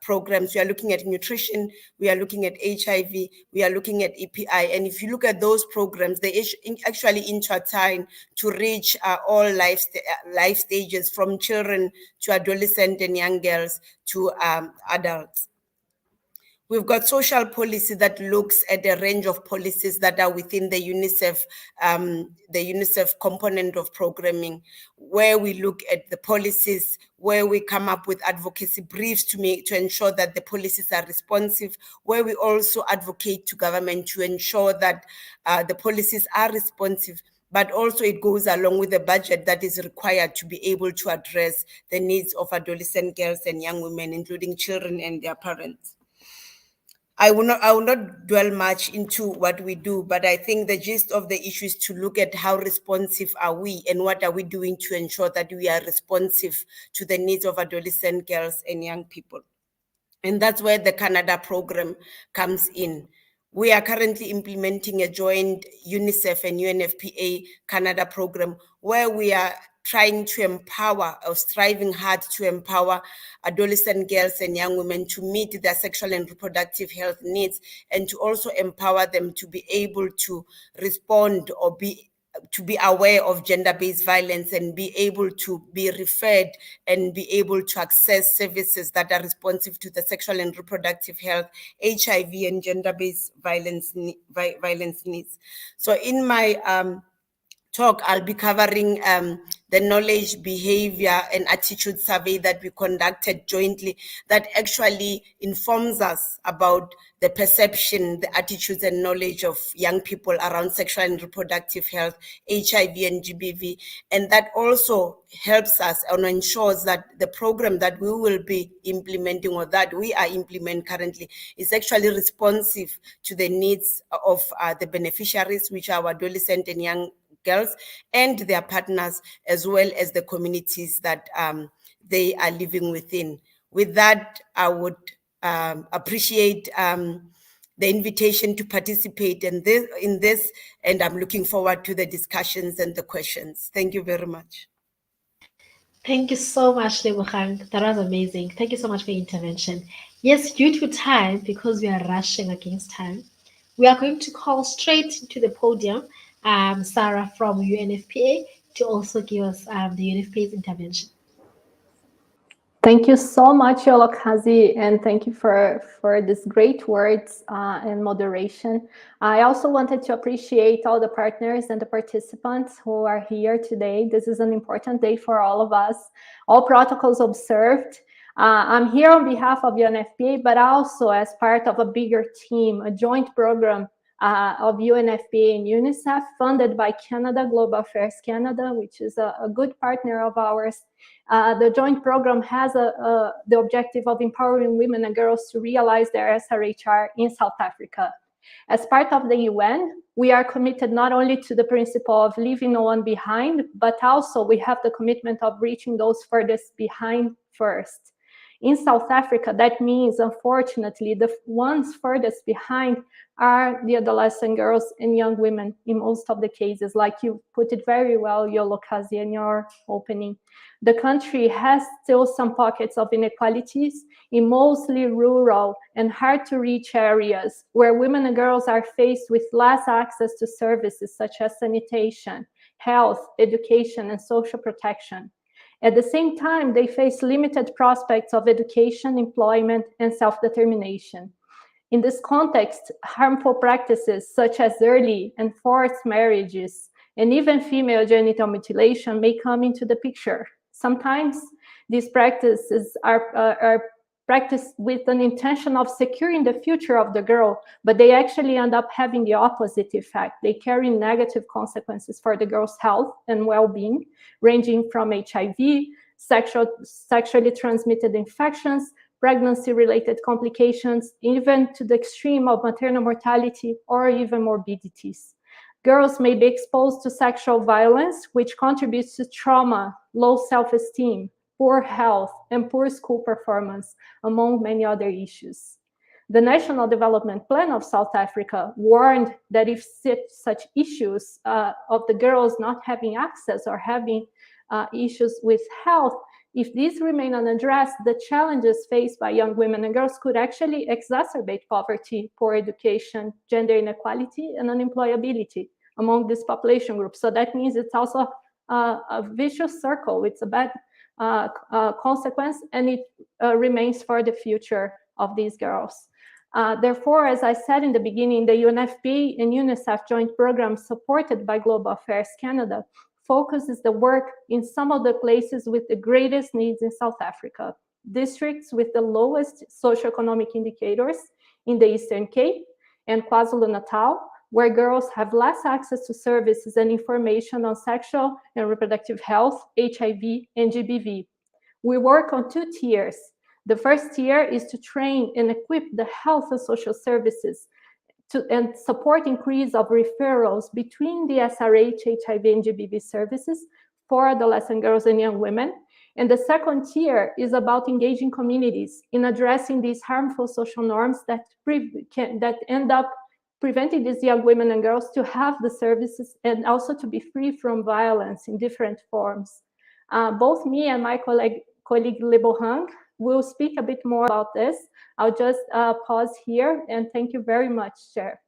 H: programs. We are looking at nutrition, we are looking at HIV, we are looking at EPI. And if you look at those programs, they actually intertwine to reach all life stages, from children to adolescent and young girls to adults. We've got social policy that looks at a range of policies that are within the UNICEF component of programming, where we look at the policies, where we come up with advocacy briefs to ensure that the policies are responsive, where we also advocate to government to ensure that the policies are responsive, but also it goes along with the budget that is required to be able to address the needs of adolescent girls and young women, including children and their parents. I will not dwell much into what we do, but I think the gist of the issue is to look at how responsive are we and what are we doing to ensure that we are responsive to the needs of adolescent girls and young people. And that's where the Canada program comes in. We are currently implementing a joint UNICEF and UNFPA Canada program where we are trying to empower or striving hard to empower adolescent girls and young women to meet their sexual and reproductive health needs, and to also empower them to be able to respond or to be aware of gender-based violence and be able to be referred and be able to access services that are responsive to the sexual and reproductive health, HIV, and gender-based violence needs. So in my talk, I'll be covering the knowledge, behavior, and attitude survey that we conducted jointly that actually informs us about the perception, the attitudes, and knowledge of young people around sexual and reproductive health, HIV, and GBV. And that also helps us and ensures that the program that we will be implementing or that we are implementing currently is actually responsive to the needs of the beneficiaries, which are our adolescent and young girls and their partners, as well as the communities that they are living within. With that, I would appreciate the invitation to participate in this, and I'm looking forward to the discussions and the questions. Thank you very much.
C: Thank you so much, Lebogang. That was amazing. Thank you so much for your intervention. Yes, due to time, because we are rushing against time, we are going to call straight to the podium Srhr from Unfpa to also give us the Unfpa's intervention.
I: Thank you so much, Yolokazi, and thank you for these great words and moderation. I also wanted to appreciate all the partners and the participants who are here today. This is an important day for all of us. All protocols observed. I'm here on behalf of Unfpa, but also as part of a bigger team, a joint program of Unfpa and Unicef, funded by Canada, Global Affairs Canada, which is a good partner of ours. The joint program has the objective of empowering women and girls to realize their Srhr in South Africa. As part of the UN, we are committed not only to the principle of leaving no one behind, but also we have the commitment of reaching those furthest behind first. In South Africa, that means, unfortunately, the ones furthest behind are the adolescent girls and young women in most of the cases, like you put it very well, Yolokazi, in your opening. The country has still some pockets of inequalities in mostly rural and hard-to-reach areas where women and girls are faced with less access to services such as sanitation, health, education, and social protection. At the same time, they face limited prospects of education, employment, and self-determination. In this context, harmful practices such as early and forced marriages and even female genital mutilation may come into the picture. Sometimes these practices are practiced with an intention of securing the future of the girl, but they actually end up having the opposite effect. They carry negative consequences for the girl's health and well-being, ranging from HIV, sexually transmitted infections, pregnancy-related complications, even to the extreme of maternal mortality or even morbidities. Girls may be exposed to sexual violence, which contributes to trauma, low self-esteem, poor health, and poor school performance, among many other issues. The National Development Plan of South Africa warned that if such issues of the girls not having access or having issues with health, if these remain unaddressed, the challenges faced by young women and girls could actually exacerbate poverty, poor education, gender inequality, and unemployability among this population group. So that means it's also a vicious circle. It's a bad consequence, and it remains for the future of these girls. Therefore, as I said in the beginning, the Unfpa and Unicef joint program supported by Global Affairs Canada focuses the work in some of the places with the greatest needs in South Africa, districts with the lowest socioeconomic indicators in the Eastern Cape and KwaZulu-Natal, where girls have less access to services and information on sexual and reproductive health, HIV, and GBV. We work on 2 tiers. The first tier is to train and equip the health and social services and support increase of referrals between the SRH, HIV, and GBV services for adolescent girls and young women. And the second tier is about engaging communities in addressing these harmful social norms that end up preventing these young women and girls to have the services and also to be free from violence in different forms. Both me and my colleague Lebohang will speak a bit more about this. I'll just pause here and thank you very much, Chair.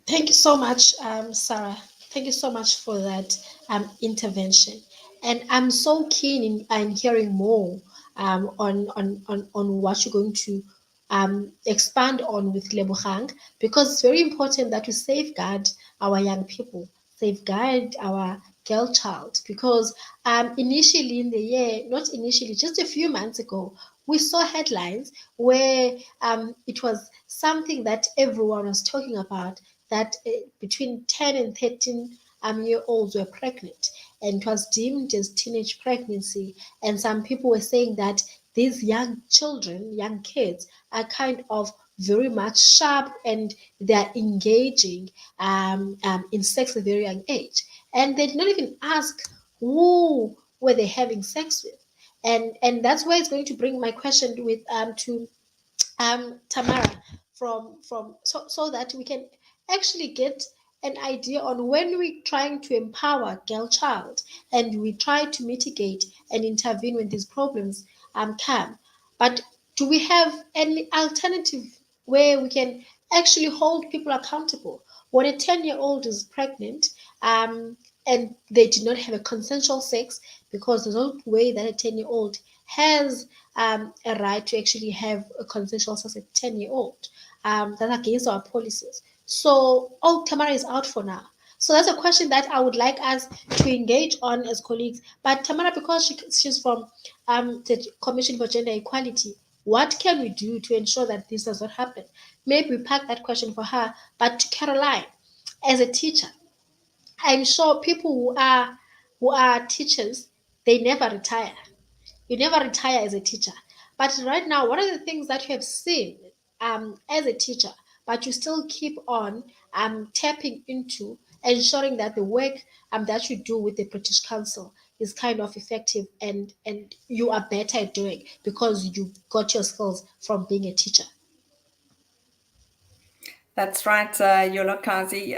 C: Thank you so much, Sarah. Thank you so much for that intervention. And I'm so keen in hearing more on what you're going to expand on with Lebohang, because it's very important that we safeguard our young people, safeguard our girl child, because initially in the year, not initially, just a few months ago, we saw headlines where it was something that everyone was talking about, that between 10 and 13 year olds were pregnant, and it was deemed as teenage pregnancy. And some people were saying that these young children, young kids, are kind of very much sharp and they're engaging in sex at a very young age. And they did not even ask who were they having sex with. And that's why it's going to bring my question with to Tamara so that we can actually get an idea on when we're trying to empower girl child and we try to mitigate and intervene when these problems come. But do we have any alternative where we can actually hold people accountable? When a 10-year-old is pregnant and they did not have a consensual sex, because there's no way that a 10-year-old has a right to actually have a consensual sex at 10-year-old. That's against our policies. So, Tamara is out for now. So that's a question that I would like us to engage on as colleagues. But Tamara, because she's from the Commission for Gender Equality, what can we do to ensure that this does not happen? Maybe we park that question for her. But to Caroline, as a teacher, I'm sure people who are teachers, they never retire. You never retire as a teacher. But right now, what are the things that you have seen as a teacher, but you still keep on tapping into ensuring that the work that you do with the British Council is kind of effective and you are better at doing because you got your skills from being a teacher?
E: That's right, Yolokazi.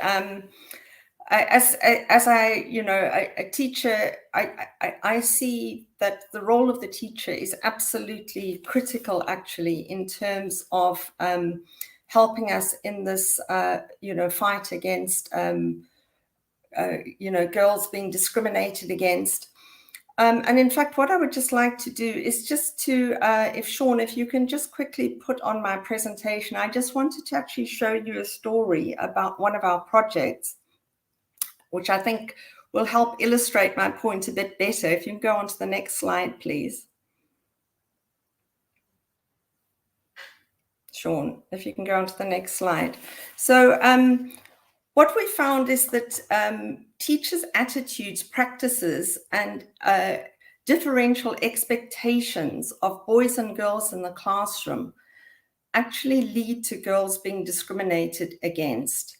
E: As a teacher, I see that the role of the teacher is absolutely critical, actually, in terms of helping us in this, fight against, girls being discriminated against. And in fact, what I would just like to do is just to, if Sean, if you can just quickly put on my presentation, I just wanted to actually show you a story about one of our projects, which I think will help illustrate my point a bit better. If you can go on to the next slide, please. Sean, if you can go on to the next slide. So what we found is that teachers' attitudes, practices, and differential expectations of boys and girls in the classroom actually lead to girls being discriminated against.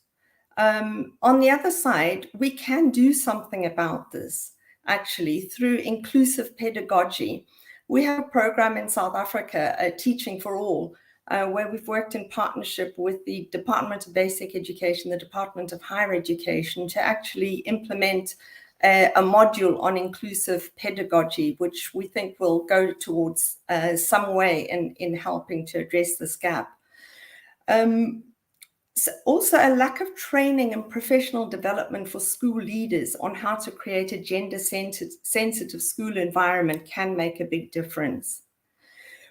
E: On the other side, we can do something about this, actually, through inclusive pedagogy. We have a program in South Africa, Teaching for All, where we've worked in partnership with the Department of Basic Education, the Department of Higher Education, to actually implement a module on inclusive pedagogy, which we think will go towards some way in helping to address this gap. Also, a lack of training and professional development for school leaders on how to create a gender-sensitive school environment can make a big difference.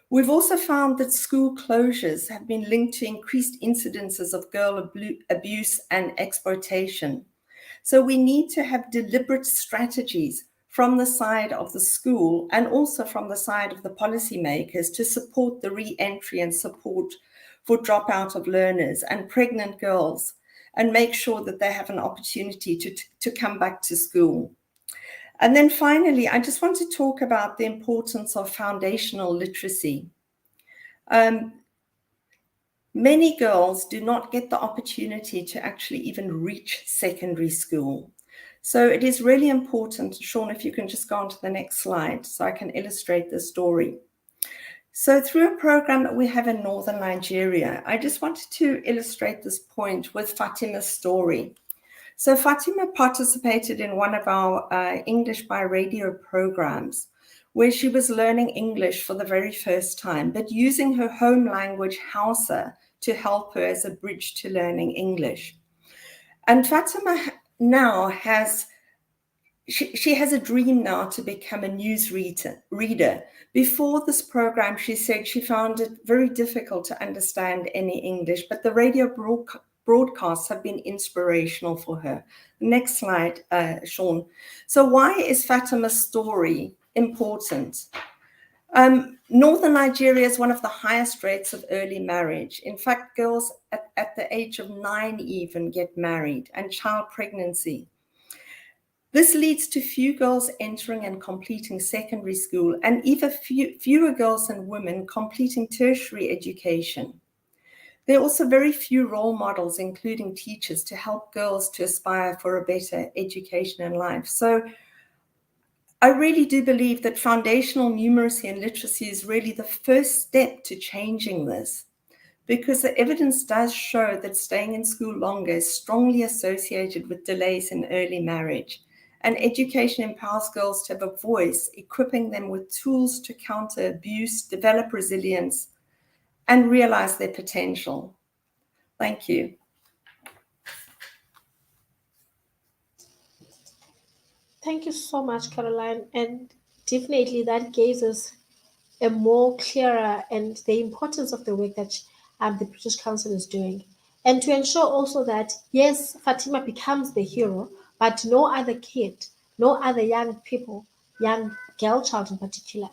E: We've also found that school closures have been linked to increased incidences of girl abuse and exploitation. So we need to have deliberate strategies from the side of the school and also from the side of the policymakers to support the re-entry and support for dropout of learners and pregnant girls, and make sure that they have an opportunity to come back to school. And then finally, I just want to talk about the importance of foundational literacy. Many girls do not get the opportunity to actually even reach secondary school. So it is really important, Sean, if you can just go on to the next slide so I can illustrate the story. So through a program that we have in northern Nigeria, I just wanted to illustrate this point with Fatima's story. So Fatima participated in one of our English by radio programs where she was learning English for the very first time, but using her home language, Hausa, to help her as a bridge to learning English. And Fatima now has, she has a dream now to become a news reader. Before this program, she said she found it very difficult to understand any English, but the radio broadcasts have been inspirational for her. Next slide, Sean. So why is Fatima's story important? Northern Nigeria is one of the highest rates of early marriage. In fact, girls at the age of 9 even get married, and child pregnancy. This leads to few girls entering and completing secondary school, and even fewer girls and women completing tertiary education. There are also very few role models, including teachers, to help girls to aspire for a better education in life. So I really do believe that foundational numeracy and literacy is really the first step to changing this, because the evidence does show that staying in school longer is strongly associated with delays in early marriage. And education empowers girls to have a voice, equipping them with tools to counter abuse, develop resilience, and realize their potential. Thank you.
C: Thank you so much, Caroline. And definitely that gives us a more clearer and the importance of the work that the British Council is doing. And to ensure also that, yes, Fatima becomes the hero, but no other kid, no other young people, young girl child in particular,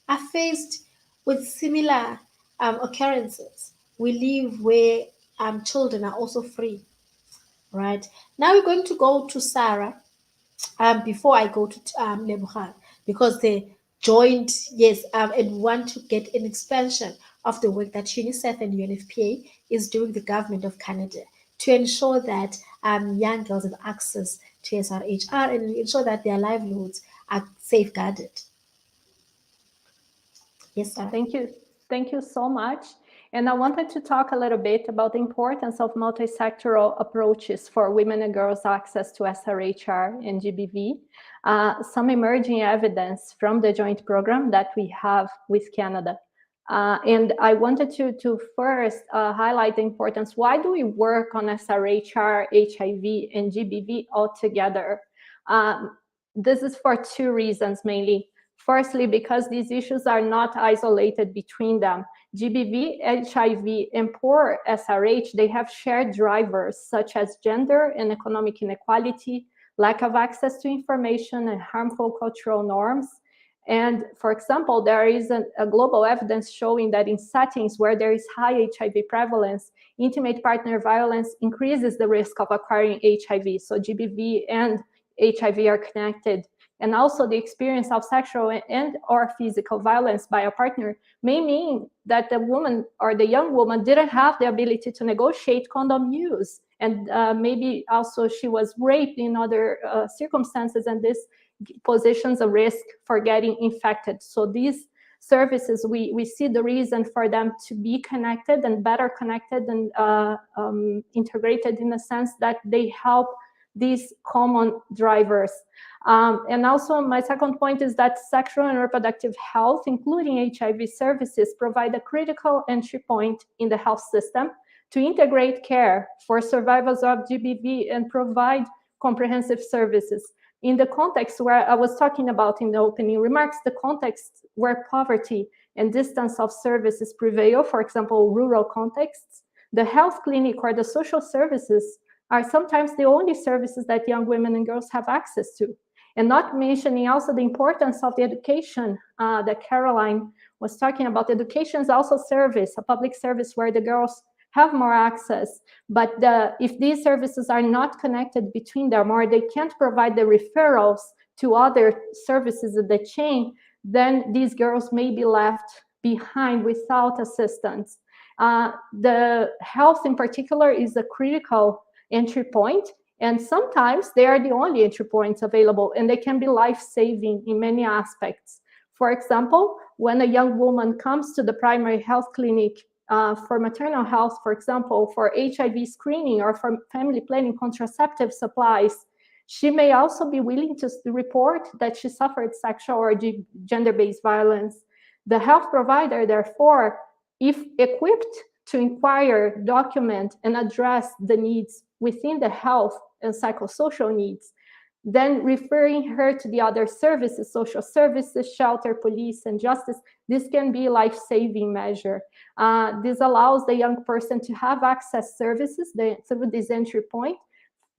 C: are faced with similar occurrences. We live where children are also free, right? Now we're going to go to Srhr before I go to Lebogang, because they joined, yes, and want to get an expansion of the work that Unicef and Unfpa is doing, the government of Canada, to ensure that young girls have access to Srhr and ensure that their livelihoods are safeguarded. Yes, sir.
I: Thank you so much. And I wanted to talk a little bit about the importance of multi-sectoral approaches for women and girls' access to Srhr and GBV. Some emerging evidence from the joint program that we have with Canada. And I wanted to first highlight the importance. Why do we work on Srhr, HIV, and GBV all together? This is for two reasons mainly. Firstly, because these issues are not isolated between them. GBV, HIV, and poor SRH, they have shared drivers such as gender and economic inequality, lack of access to information, and harmful cultural norms. And for example, there is a global evidence showing that in settings where there is high HIV prevalence, intimate partner violence increases the risk of acquiring HIV. So GBV and HIV are connected. And also the experience of sexual and or physical violence by a partner may mean that the woman or the young woman didn't have the ability to negotiate condom use. And maybe also she was raped in other circumstances, and this positions a risk for getting infected. So these services, we see the reason for them to be connected and better connected and integrated in the sense that they help these common drivers. And also my second point is that sexual and reproductive health, including HIV services, provide a critical entry point in the health system to integrate care for survivors of GBV and provide comprehensive services. In the context where I was talking about in the opening remarks, the context where poverty and distance of services prevail, for example, rural contexts, the health clinic or the social services are sometimes the only services that young women and girls have access to. And not mentioning also the importance of the education that Caroline was talking about. Education is also service, a public service where the girls have more access. But if these services are not connected between them, or they can't provide the referrals to other services in the chain, then these girls may be left behind without assistance. The health in particular is a critical entry point. And sometimes they are the only entry points available, and they can be life-saving in many aspects. For example, when a young woman comes to the primary health clinic for maternal health, for example, for HIV screening or for family planning contraceptive supplies, she may also be willing to report that she suffered sexual or gender-based violence. The health provider, therefore, if equipped to inquire, document, and address the needs within the health and psychosocial needs, then referring her to the other services, social services, shelter, police, and justice, this can be a life-saving measure. This allows the young person to have access services through this entry point,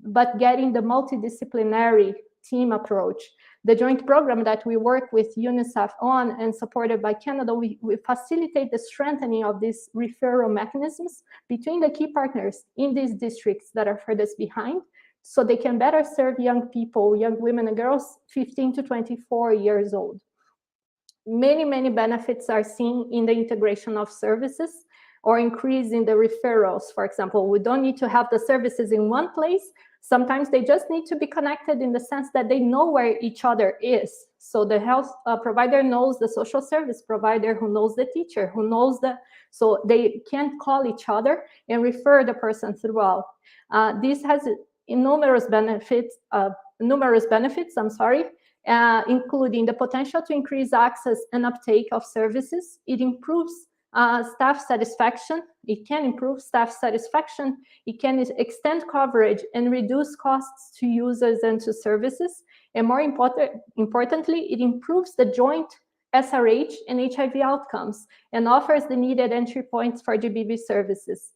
I: but getting the multidisciplinary team approach. The joint program that we work with Unicef on and supported by Canada, we facilitate the strengthening of these referral mechanisms between the key partners in these districts that are furthest behind, so they can better serve young people, young women and girls 15 to 24 years old. Many, many benefits are seen in the integration of services or increase in the referrals. For example, we don't need to have the services in one place. Sometimes they just need to be connected in the sense that they know where each other is. So the health provider knows the social service provider, who knows the teacher, who knows so they can call each other and refer the person throughout. This has numerous benefits, including the potential to increase access and uptake of services. It improves staff satisfaction. It can improve staff satisfaction. It can extend coverage and reduce costs to users and to services. And more importantly, it improves the joint SRH and HIV outcomes and offers the needed entry points for GBV services.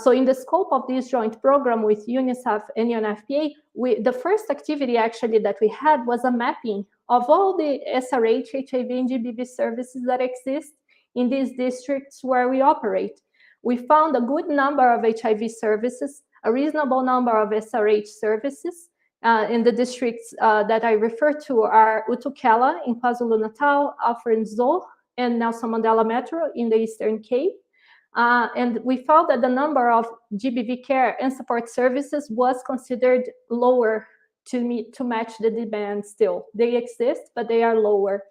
I: So in the scope of this joint program with UNICEF and Unfpa, the first activity actually that we had was a mapping of all the SRH, HIV, and GBV services that exist in these districts where we operate. We found a good number of HIV services, a reasonable number of SRH services. In the districts that I refer to are Utukela in KwaZulu-Natal, Afrinzo, and Nelson Mandela Metro in the Eastern Cape. And we found that the number of GBV care and support services was considered lower to match the demand still. They exist, but they are lower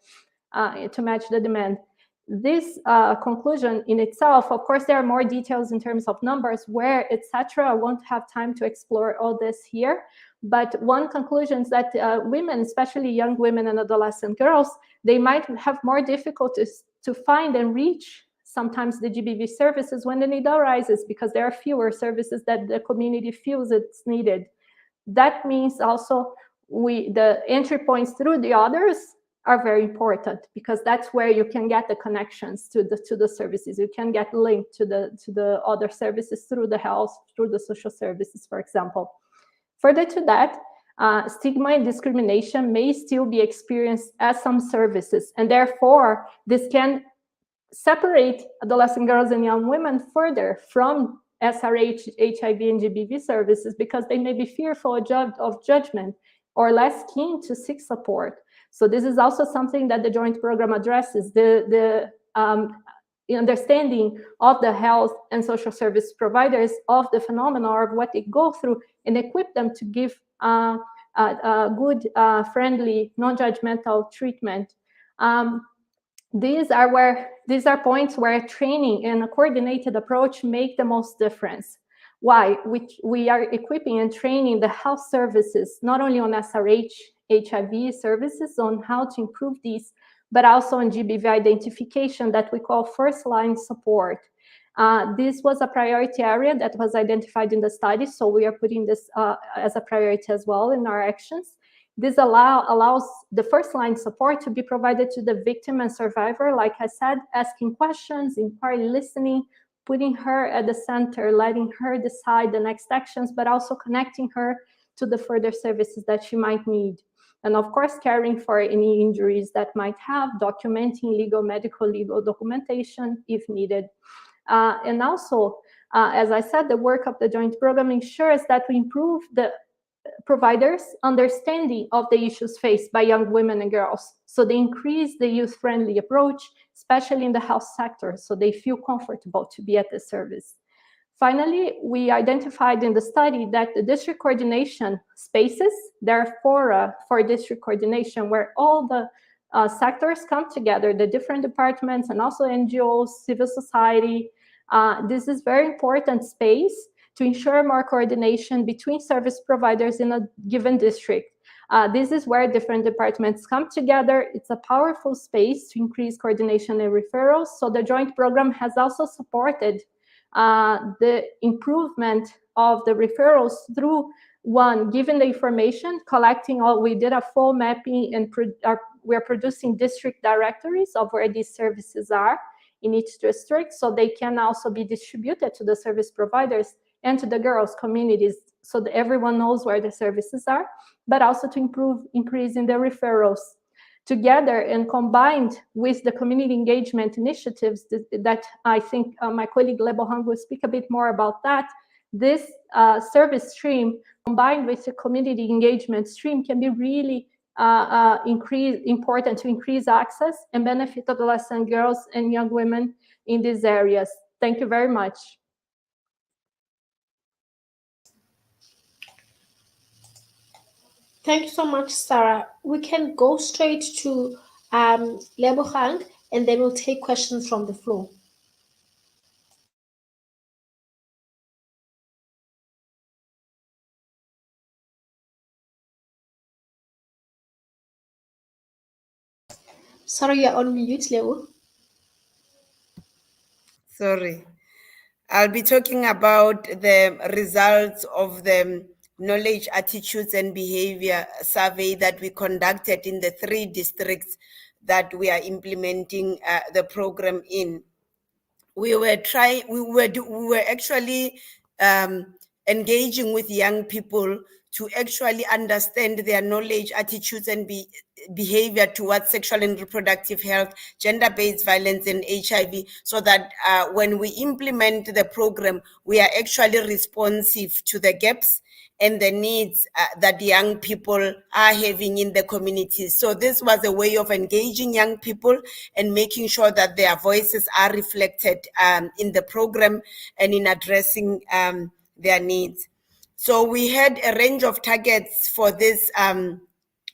I: to match the demand. This conclusion in itself, of course, there are more details in terms of numbers, where, etc. I won't have time to explore all this here. But one conclusion is that women, especially young women and adolescent girls, they might have more difficulties to find and reach sometimes the GBV services when the need arises, because there are fewer services that the community feels it's needed. That means also the entry points through the others are very important, because that's where you can get the connections to the services. You can get linked to the other services through the health, through the social services, for example. Further to that, stigma and discrimination may still be experienced as some services, and therefore this can separate adolescent girls and young women further from SRH, HIV, and GBV services, because they may be fearful of judgment or less keen to seek support. So this is also something that the joint program addresses, the understanding of the health and social service providers of the phenomena of what they go through, and equip them to give good, friendly, non-judgmental treatment. These are points where training and a coordinated approach make the most difference. Why? We are equipping and training the health services, not only on SRH, HIV services, on how to improve these, but also on GBV identification that we call first-line support. This was a priority area that was identified in the study, so we are putting this as a priority as well in our actions. This allows the first-line support to be provided to the victim and survivor, like I said, asking questions, inquiry, listening, putting her at the center, letting her decide the next actions, but also connecting her to the further services that she might need. And of course, caring for any injuries that might have, documenting legal documentation if needed. And also, as I said, the work of the joint program ensures that we improve the providers' understanding of the issues faced by young women and girls. So they increase the youth-friendly approach, especially in the health sector, so they feel comfortable to be at the service. Finally, we identified in the study that the district coordination spaces, there are fora for district coordination where all the sectors come together, the different departments and also NGOs, civil society, This is very important space to ensure more coordination between service providers in a given district. This is where different departments come together. It's a powerful space to increase coordination and referrals. So the joint program has also supported the improvement of the referrals through one, given the information, collecting all, we did a full mapping and we're producing district directories of where these services are in each district, so they can also be distributed to the service providers and to the girls' communities so that everyone knows where the services are, but also to increase in the referrals. Together and combined with the community engagement initiatives that I think my colleague Lebohang will speak a bit more about that, this service stream combined with the community engagement stream can be really important to increase access and benefit adolescent girls and young women in these areas. Thank you very much.
C: Thank you so much, Sarah. We can go straight to Lebohang, and then we'll take questions from the floor. Sorry, you're on mute, Lebo.
H: Sorry. I'll be talking about the results of the knowledge, attitudes, and behavior survey that we conducted in the 3 districts that we are implementing the program in. We were actually engaging with young people to actually understand their knowledge, attitudes, and behavior towards sexual and reproductive health, gender-based violence, and HIV, so that when we implement the program, we are actually responsive to the gaps and the needs that young people are having in the communities. So this was a way of engaging young people and making sure that their voices are reflected in the program and in addressing their needs. So we had a range of targets for this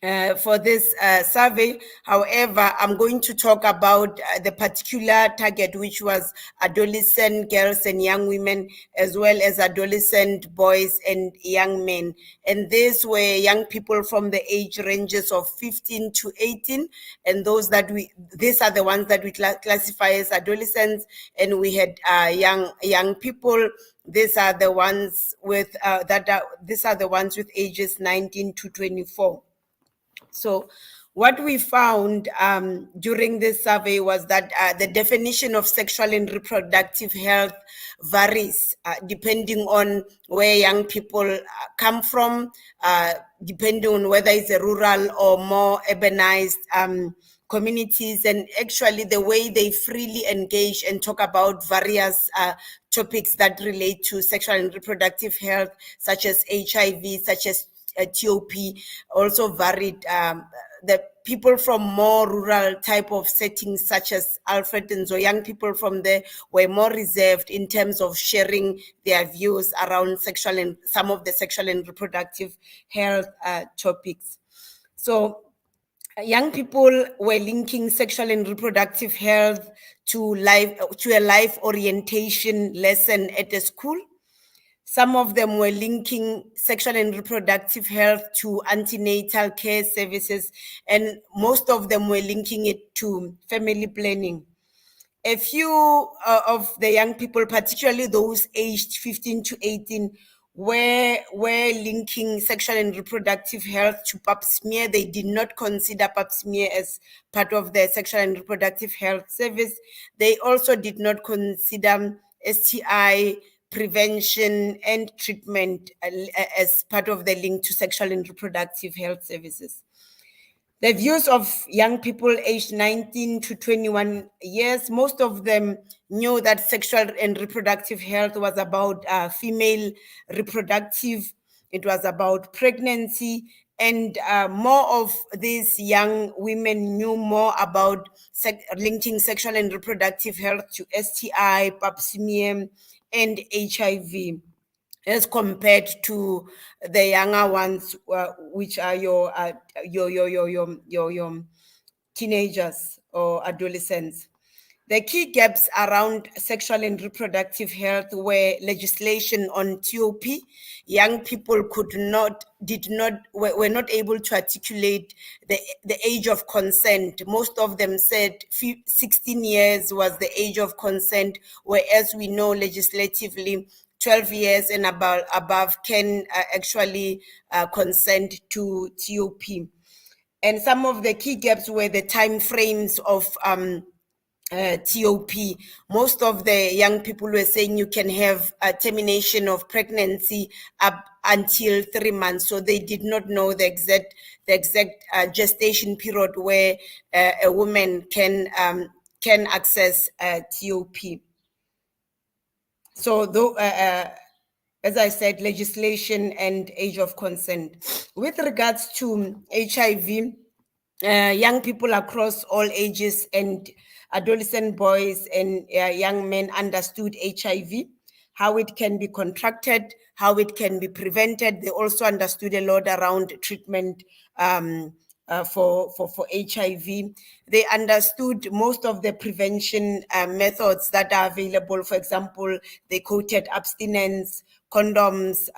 H: survey. However, I'm going to talk about the particular target, which was adolescent girls and young women, as well as adolescent boys and young men. And these were young people from the age ranges of 15 to 18. And these are the ones that we classify as adolescents. And we had young people. These are the ones with ages 19 to 24. So what we found during this survey was that the definition of sexual and reproductive health varies depending on where young people come from, depending on whether it's a rural or more urbanized communities, and actually the way they freely engage and talk about various topics that relate to sexual and reproductive health, such as HIV, such as TOP, also varied. The people from more rural type of settings, such as Alfred and young people from there, were more reserved in terms of sharing their views around some of the sexual and reproductive health topics. So young people were linking sexual and reproductive health to a life orientation lesson at a school. Some of them were linking sexual and reproductive health to antenatal care services, and most of them were linking it to family planning. A few of the young people, particularly those aged 15 to 18, were linking sexual and reproductive health to pap smear. They did not consider pap smear as part of their sexual and reproductive health service. They also did not consider STI prevention and treatment as part of the link to sexual and reproductive health services. The views of young people aged 19 to 21 years, most of them knew that sexual and reproductive health was about female reproductive, it was about pregnancy, and more of these young women knew more about linking sexual and reproductive health to STI, pap smear, and HIV, as compared to the younger ones, which are your teenagers or adolescents. The key gaps around sexual and reproductive health were legislation on TOP. Young people were not able to articulate the age of consent. Most of them said 16 years was the age of consent, whereas we know legislatively 12 years and above can actually consent to TOP. And some of the key gaps were the time frames of TOP. Most of the young people were saying you can have a termination of pregnancy up until 3 months, so they did not know the exact gestation period where a woman can access TOP. So though, as I said, legislation and age of consent. With regards to HIV, young people across all ages and adolescent boys and young men understood HIV, how it can be contracted, how it can be prevented. They also understood a lot around treatment for HIV. They understood most of the prevention methods that are available. For example, they quoted abstinence, condoms,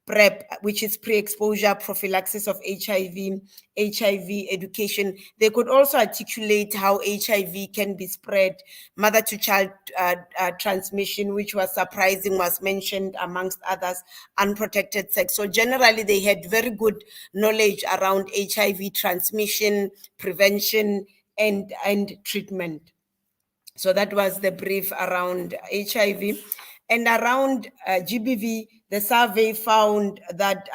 H: PrEP, which is pre-exposure prophylaxis of HIV education. They could also articulate how HIV can be spread, mother-to-child transmission, which was surprising, was mentioned amongst others, unprotected sex. So generally, they had very good knowledge around HIV transmission, prevention, and treatment. So that was the brief around HIV. And around GBV, the survey found that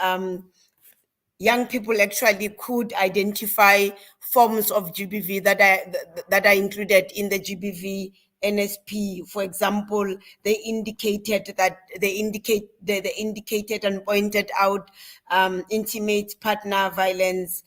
H: young people actually could identify forms of GBV that are included in the GBV NSP. For example, they indicated and pointed out intimate partner violence.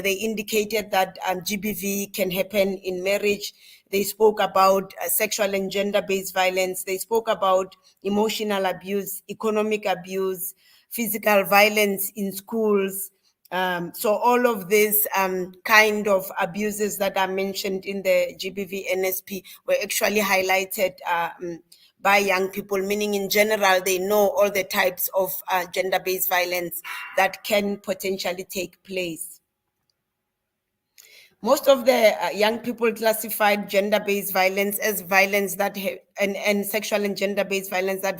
H: They indicated that GBV can happen in marriage. They spoke about sexual and gender-based violence. They spoke about emotional abuse, economic abuse, physical violence in schools. So all of these kind of abuses that are mentioned in the GBV NSP were actually highlighted by young people, meaning in general, they know all the types of gender-based violence that can potentially take place. Most of the young people classified gender-based violence as violence that and sexual and gender-based violence that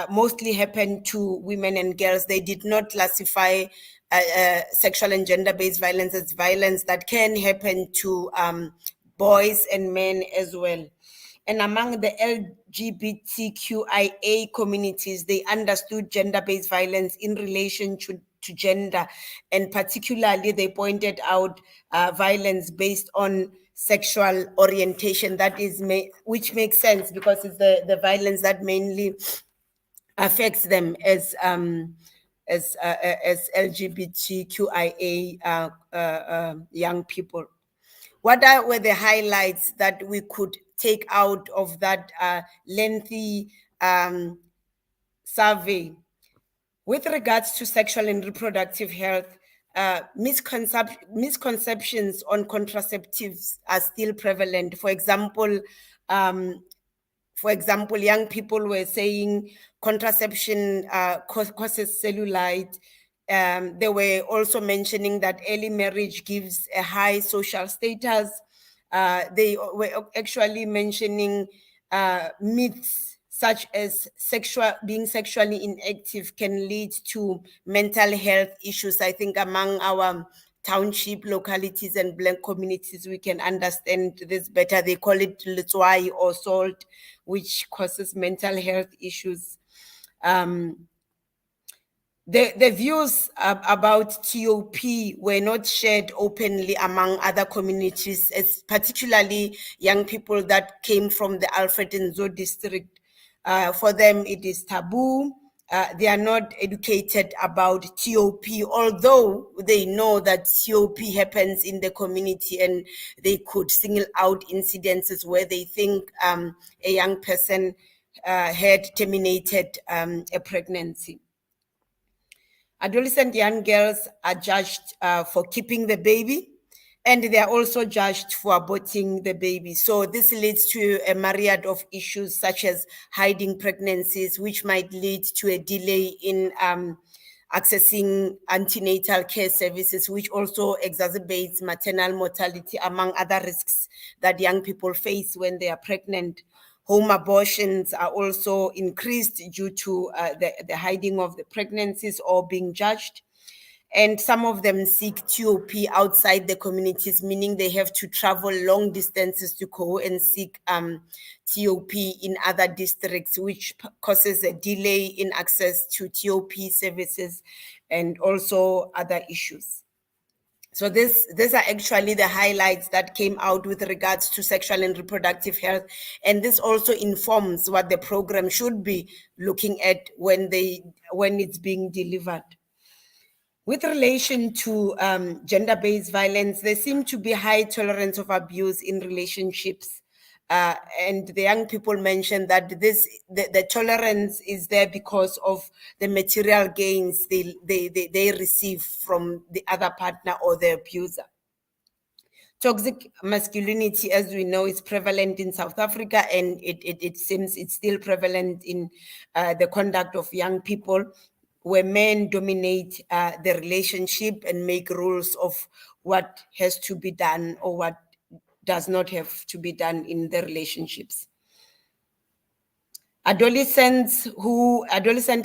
H: mostly happen to women and girls. They did not classify sexual and gender-based violence as violence that can happen to boys and men as well. And among the LGBTQIA communities, they understood gender-based violence in relation to gender, and particularly they pointed out violence based on sexual orientation. That is, which makes sense because it's the violence that mainly affects them as LGBTQIA young people. What were the highlights that we could take out of that lengthy survey? With regards to sexual and reproductive health, misconceptions on contraceptives are still prevalent. For example, young people were saying contraception causes cellulite. They were also mentioning that early marriage gives a high social status. They were actually mentioning myths such as being sexually inactive can lead to mental health issues. I think among our township localities and Black communities, we can understand this better. They call it litswai or salt, which causes mental health issues. The views about TOP were not shared openly among other communities, particularly young people that came from the Alfred Nzo district. For them, it is taboo. They are not educated about TOP, although they know that TOP happens in the community and they could single out incidences where they think a young person had terminated a pregnancy. Adolescent young girls are judged for keeping the baby. And they are also judged for aborting the baby. So this leads to a myriad of issues such as hiding pregnancies, which might lead to a delay in accessing antenatal care services, which also exacerbates maternal mortality, among other risks that young people face when they are pregnant. Home abortions are also increased due to the hiding of the pregnancies or being judged. And some of them seek TOP outside the communities, meaning they have to travel long distances to go and seek TOP in other districts, which causes a delay in access to TOP services and also other issues. So these are actually the highlights that came out with regards to sexual and reproductive health. And this also informs what the program should be looking at when it's being delivered. With relation to gender-based violence, there seems to be high tolerance of abuse in relationships. And the young people mentioned that the tolerance is there because of the material gains they receive from the other partner or the abuser. Toxic masculinity, as we know, is prevalent in South Africa, and it seems it's still prevalent in the conduct of young people, where men dominate the relationship and make rules of what has to be done or what does not have to be done in the relationships. Adolescent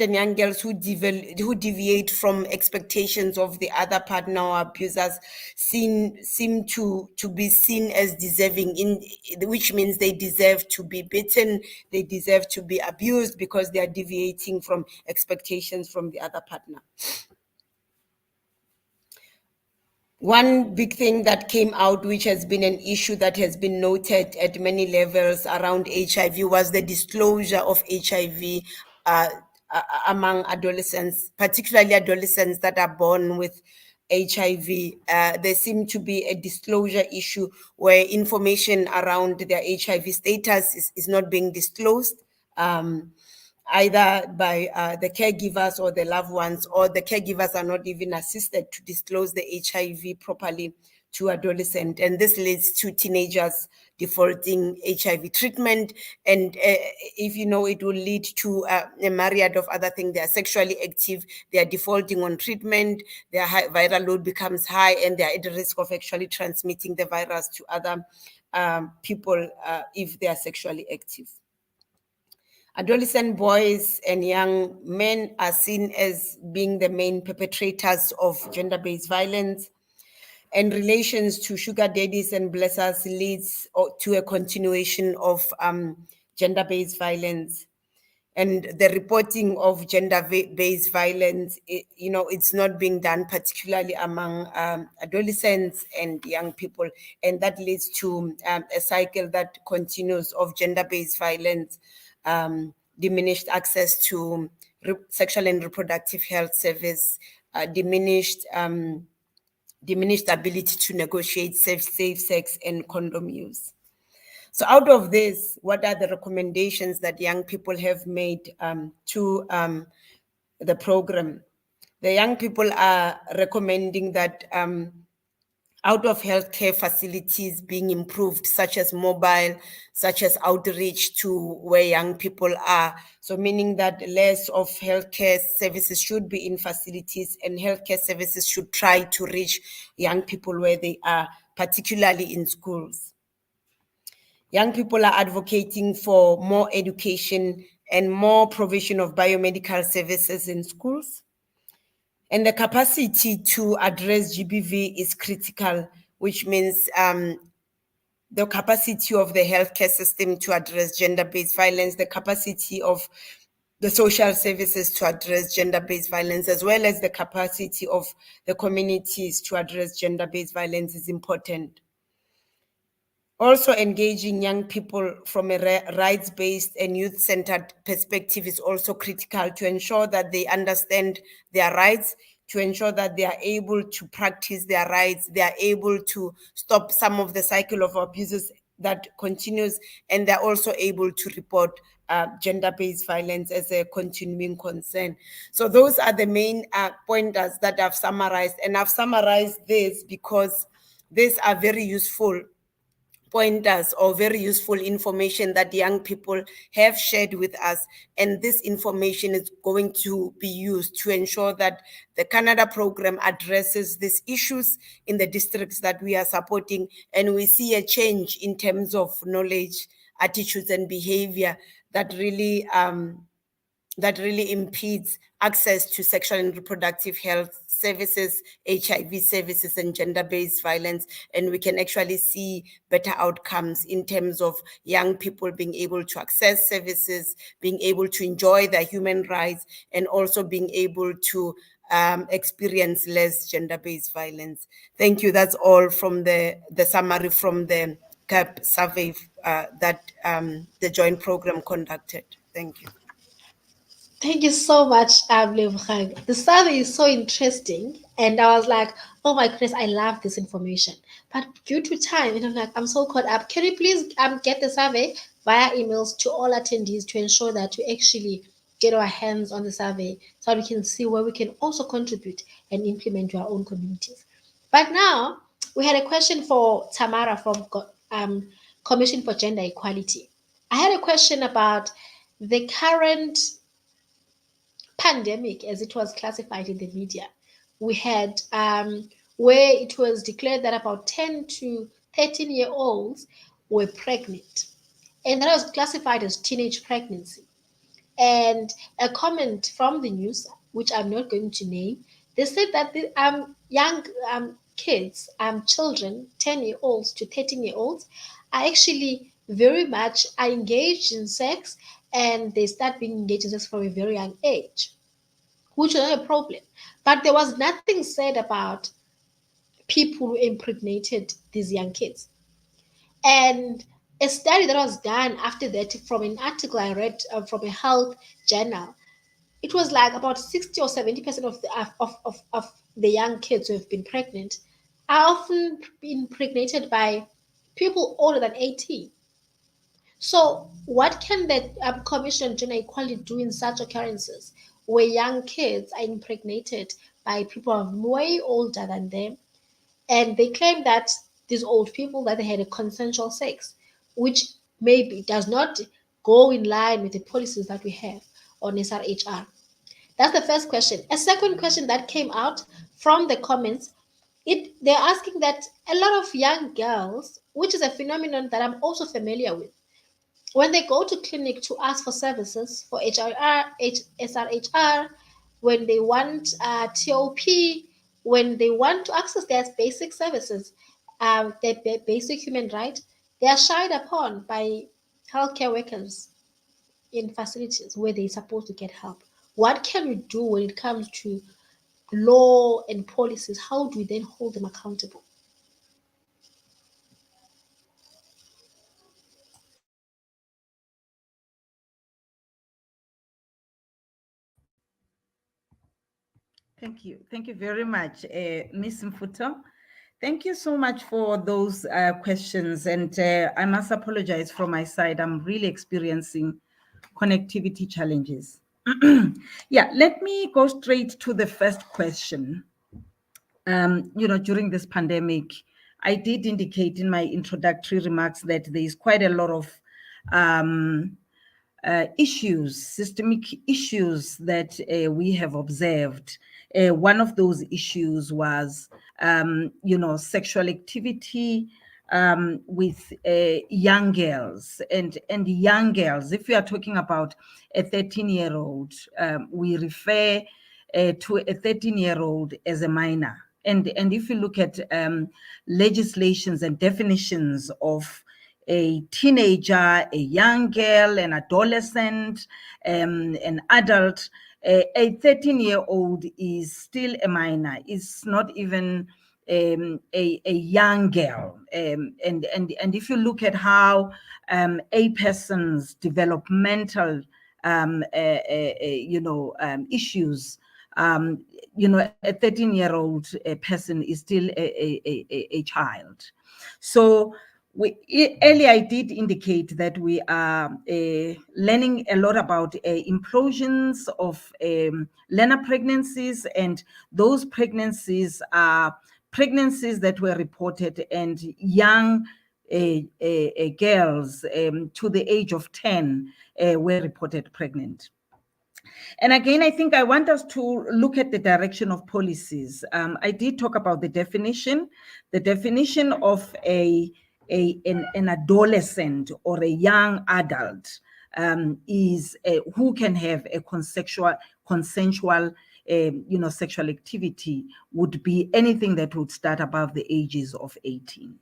H: and young girls who deviate from expectations of the other partner or abusers seem to be seen as deserving, which means they deserve to be beaten, they deserve to be abused because they are deviating from expectations from the other partner. One big thing that came out, which has been an issue that has been noted at many levels around HIV, was the disclosure of HIV among adolescents, particularly adolescents that are born with HIV. There seemed to be a disclosure issue where information around their HIV status is not being disclosed. Either by the caregivers or the loved ones, or the caregivers are not even assisted to disclose the HIV properly to adolescents. And this leads to teenagers defaulting HIV treatment. And if you know, it will lead to a myriad of other things. They are sexually active, they are defaulting on treatment, their viral load becomes high, and they are at risk of actually transmitting the virus to other people if they are sexually active. Adolescent boys and young men are seen as being the main perpetrators of gender-based violence, and relations to sugar daddies and blessers leads to a continuation of gender-based violence. And the reporting of gender-based violence, it's not being done, particularly among adolescents and young people. And that leads to a cycle that continues of gender-based violence, diminished access to sexual and reproductive health service, diminished ability to negotiate safe sex and condom use. So out of this, what are the recommendations that young people have made to the program? The young people are recommending that out of healthcare facilities being improved, such as mobile, such as outreach to where young people are. So meaning that less of healthcare services should be in facilities, and healthcare services should try to reach young people where they are, particularly in schools. Young people are advocating for more education and more provision of biomedical services in schools. And the capacity to address GBV is critical, which means the capacity of the healthcare system to address gender-based violence, the capacity of the social services to address gender-based violence, as well as the capacity of the communities to address gender-based violence is important. Also, engaging young people from a rights-based and youth-centered perspective is also critical to ensure that they understand their rights, to ensure that they are able to practice their rights, they are able to stop some of the cycle of abuses that continues, and they're also able to report gender-based violence as a continuing concern. So those are the main pointers that I've summarized, and I've summarized this because these are very useful pointers or very useful information that young people have shared with us. And this information is going to be used to ensure that the Canada program addresses these issues in the districts that we are supporting. And we see a change in terms of knowledge, attitudes, and behavior that really impedes access to sexual and reproductive health services, HIV services, and gender-based violence. And we can actually see better outcomes in terms of young people being able to access services, being able to enjoy their human rights, and also being able to experience less gender-based violence. Thank you. That's all from the summary from the CAP survey that the joint program conducted. Thank you.
C: Thank you so much, Lebogang. The survey is so interesting, and I was like, "Oh my goodness, I love this information." But due to time, and I'm like, I'm so caught up. Can you please get the survey via emails to all attendees to ensure that we actually get our hands on the survey so we can see where we can also contribute and implement to our own communities. But now we had a question for Tamara from Commission for Gender Equality. I had a question about the current pandemic, as it was classified in the media. We had where it was declared that about 10 to 13-year-olds were pregnant, and that was classified as teenage pregnancy. And a comment from the news, which I'm not going to name, they said that the young kids, children, 10-year-olds to 13-year-olds, are actually very much engaged in sex, and they start being engaged in sex from a very young age, which is not a problem. But there was nothing said about people who impregnated these young kids. And a study that was done after that from an article I read from a health journal, it was like about 60 or 70% of the young kids who have been pregnant are often impregnated by people older than 18. So what can the Commission on Gender Equality do in such occurrences where young kids are impregnated by people who are way older than them, and they claim that these old people, that they had a consensual sex, which maybe does not go in line with the policies that we have on Srhr? That's the first question. A second question that came out from the comments, they're asking that a lot of young girls, which is a phenomenon that I'm also familiar with, when they go to clinic to ask for services for Srhr, when they want TOP, when they want to access their basic services, their basic human right, they are shied upon by healthcare workers in facilities where they're supposed to get help. What can we do when it comes to law and policies? How do we then hold them accountable?
G: Thank you. Thank you very much, Ms. Mfuto. Thank you so much for those questions. And I must apologize from my side. I'm really experiencing connectivity challenges. Yeah, let me go straight to the first question. During this pandemic, I did indicate in my introductory remarks that there is quite a lot of issues, systemic issues that we have observed. One of those issues was, sexual activity with young girls and young girls. If we are talking about a 13-year-old, we refer to a 13-year-old as a minor. And if you look at legislations and definitions of a teenager, a young girl, an adolescent, an adult, a 13-year-old is still a minor. It's not even a young girl. And if you look at how a person's developmental issues, a 13-year-old person is still a child. So earlier I did indicate that we are learning a lot about implosions of learner pregnancies, and those pregnancies are pregnancies that were reported and young girls to the age of 10 were reported pregnant. And again, I think I want us to look at the direction of policies. I did talk about the definition. The definition of an adolescent or a young adult is who can have a consensual sexual activity would be anything that would start above the ages of 18.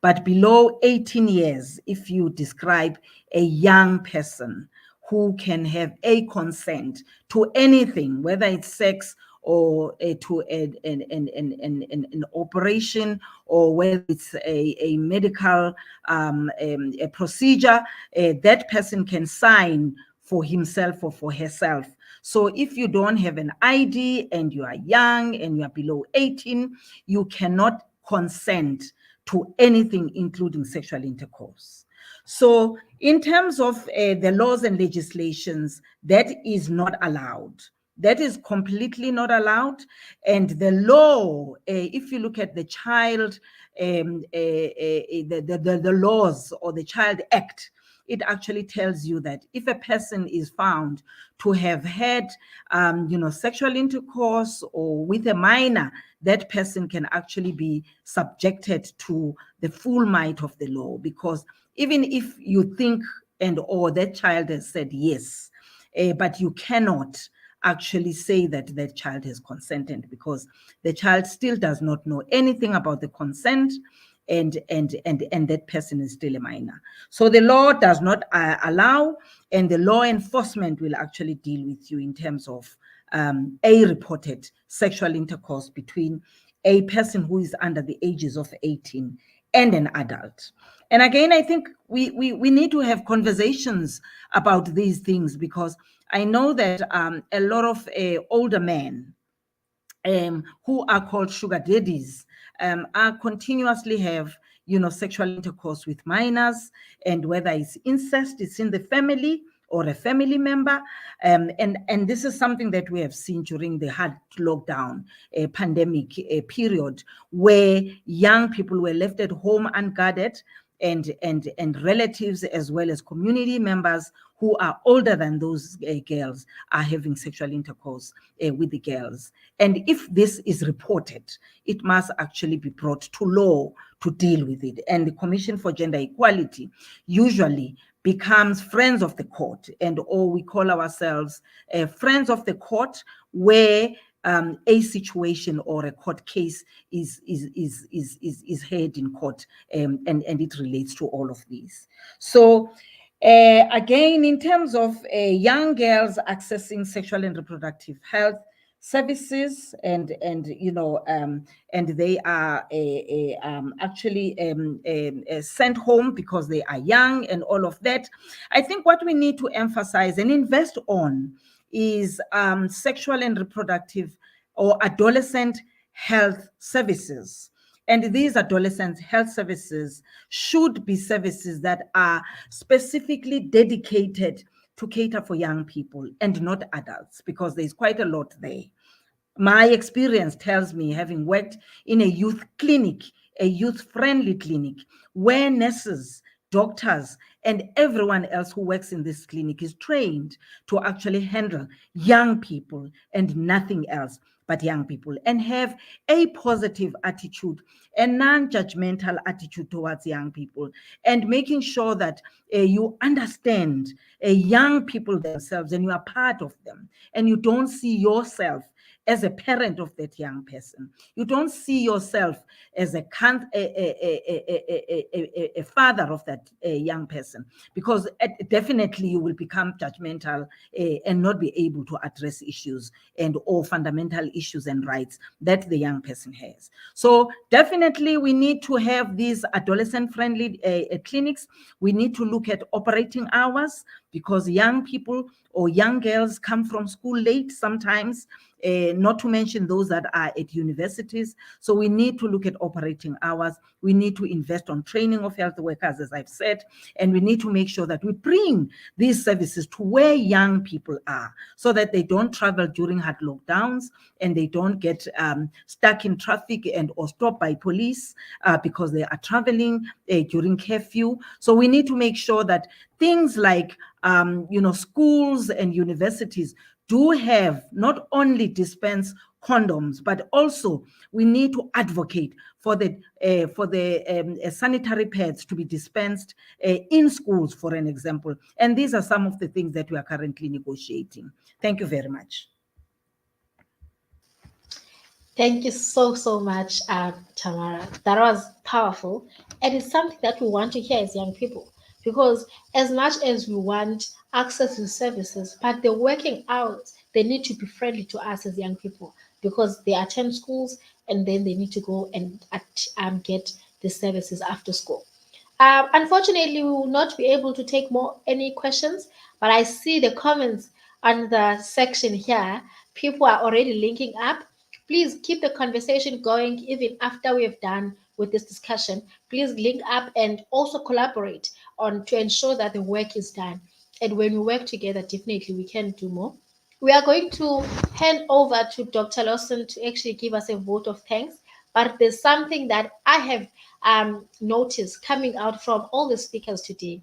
G: But below 18 years, if you describe a young person who can have a consent to anything, whether it's sex or to an operation, or whether it's a medical a procedure, that person can sign for himself or for herself. So if you don't have an ID and you are young and you are below 18, you cannot consent to anything, including sexual intercourse. So in terms of the laws and legislations, that is not allowed. That is completely not allowed. And the law, if you look at the child, the laws or the Child Act, it actually tells you that if a person is found to have had, sexual intercourse or with a minor, that person can actually be subjected to the full might of the law, because even if you think or that child has said yes, but you cannot actually say that that child has consented, because the child still does not know anything about the consent, and that person is still a minor. So the law does not allow, and the law enforcement will actually deal with you in terms of a reported sexual intercourse between a person who is under the ages of 18 and an adult. And again, I think we need to have conversations about these things, because I know that a lot of older men who are called sugar daddies are continuously have sexual intercourse with minors, and whether it's incest, it's in the family or a family member, and this is something that we have seen during the hard lockdown pandemic period, where young people were left at home unguarded, and relatives as well as community members who are older than those girls are having sexual intercourse with the girls. And if this is reported, it must actually be brought to law to deal with it. And the Commission for Gender Equality usually becomes friends of the court, or we call ourselves friends of the court, where a situation or a court case is heard in court, and it relates to all of these. So again, in terms of young girls accessing sexual and reproductive health services, and they are actually sent home because they are young and all of that, I think what we need to emphasize and invest on is sexual and reproductive or adolescent health services. And these adolescent health services should be services that are specifically dedicated to cater for young people and not adults, because there's quite a lot there. My experience tells me, having worked in a youth clinic, a youth-friendly clinic, where nurses, doctors, and everyone else who works in this clinic is trained to actually handle young people and nothing else but young people, and have a positive attitude, a non-judgmental attitude towards young people, and making sure that you understand young people themselves, and you are part of them, and you don't see yourself as a parent of that young person. You don't see yourself as a father of that young person, because definitely you will become judgmental and not be able to address issues or fundamental issues and rights that the young person has. So definitely we need to have these adolescent-friendly clinics. We need to look at operating hours, because young people or young girls come from school late sometimes, not to mention those that are at universities. So we need to look at operating hours. We need to invest on training of health workers, as I've said, and we need to make sure that we bring these services to where young people are so that they don't travel during hard lockdowns and they don't get stuck in traffic and or stopped by police because they are traveling during curfew. So we need to make sure that things like schools and universities do have not only dispense condoms, but also we need to advocate for the sanitary pads to be dispensed in schools, for an example. And these are some of the things that we are currently negotiating. Thank you very much.
C: Thank you so much, Tamara. That was powerful. And it's something that we want to hear as young people, because as much as we want access to services, but the working hours, they need to be friendly to us as young people, because they attend schools and then they need to go and get the services after school. Unfortunately, we will not be able to take any questions, but I see the comments on the section here. People are already linking up. Please keep the conversation going even after we have done with this discussion. Please link up and also collaborate to ensure that the work is done. And when we work together, definitely we can do more. We are going to hand over to Dr. Lawson to actually give us a vote of thanks. But there's something that I have noticed coming out from all the speakers today: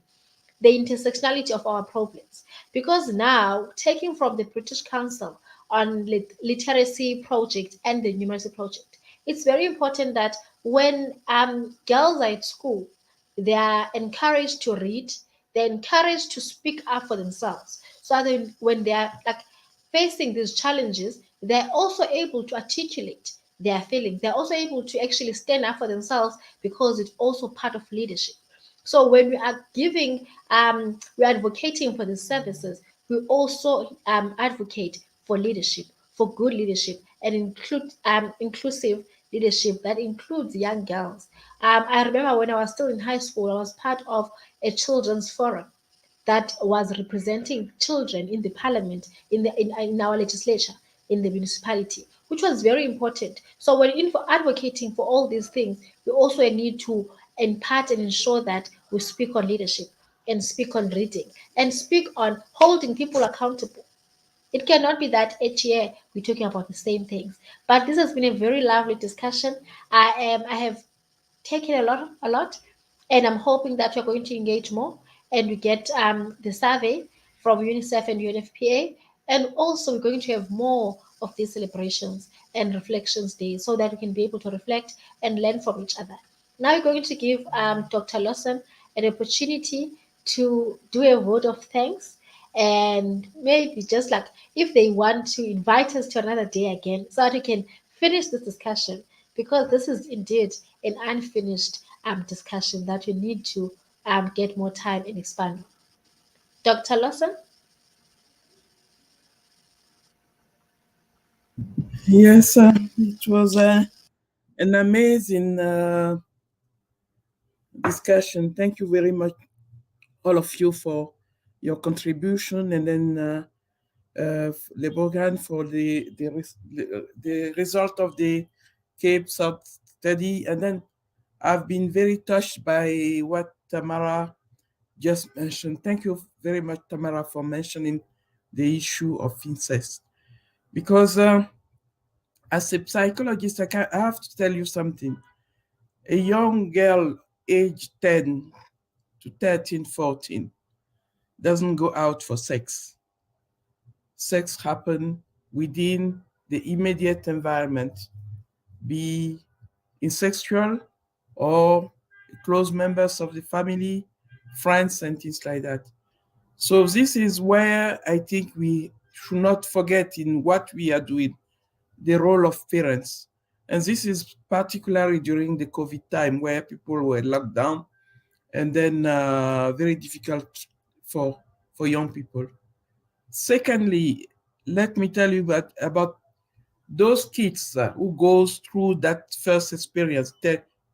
C: the intersectionality of our problems. Because now, taking from the British Council on literacy project and the numeracy project, it's very important that when girls are at school, they are encouraged to read, they're encouraged to speak up for themselves. So that when they are facing these challenges, they're also able to articulate their feelings. They're also able to actually stand up for themselves, because it's also part of leadership. So when we are we're advocating for the services, we also advocate for leadership, for good leadership, and inclusive leadership that includes young girls. I remember when I was still in high school, I was part of a children's forum that was representing children in the parliament, in our legislature, in the municipality, which was very important. So when advocating for all these things, we also need to impart and ensure that we speak on leadership and speak on reading and speak on holding people accountable. It cannot be that each year we're talking about the same things. But this has been a very lovely discussion. I have taken a lot, and I'm hoping that we're going to engage more and we get the survey from Unicef and Unfpa, and also we're going to have more of these celebrations and reflections days so that we can be able to reflect and learn from each other. Now we're going to give Dr. Lawson an opportunity to do a vote of thanks, and maybe just like if they want to invite us to another day again so that we can finish this discussion, because this is indeed an unfinished discussion that we need to get more time and expand. Dr. Lawson?
B: Yes, it was an amazing discussion. Thank you very much, all of you, for your contribution, and then Le Bogan for the result of the Cape South study. And then I've been very touched by what Tamara just mentioned. Thank you very much, Tamara, for mentioning the issue of incest. Because as a psychologist, I have to tell you something. A young girl aged 10 to 13, 14 doesn't go out for sex. Sex happens within the immediate environment, be incestual or close members of the family, friends, and things like that. So this is where I think we should not forget in what we are doing, the role of parents. And this is particularly during the COVID time where people were locked down, and then very difficult for young people. Secondly, let me tell you about those kids who goes through that first experience,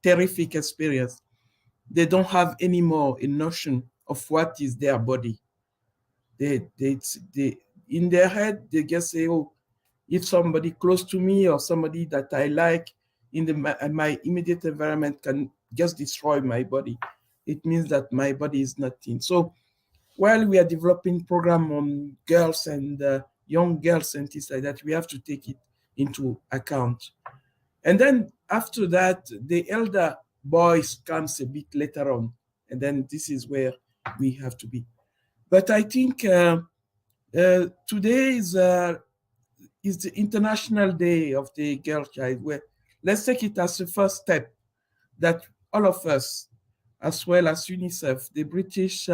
B: terrific experience. They don't have any more a notion of what is their body. They in their head, they just say, oh, if somebody close to me or somebody that I like in my immediate environment can just destroy my body, it means that my body is not in. So while we are developing program on girls and young girls and things like that, we have to take it into account. And then after that, the elder boys comes a bit later on. And then this is where we have to be. But I think today is the International Day of the Girl Child, where let's take it as the first step that all of us, as well as Unicef, the British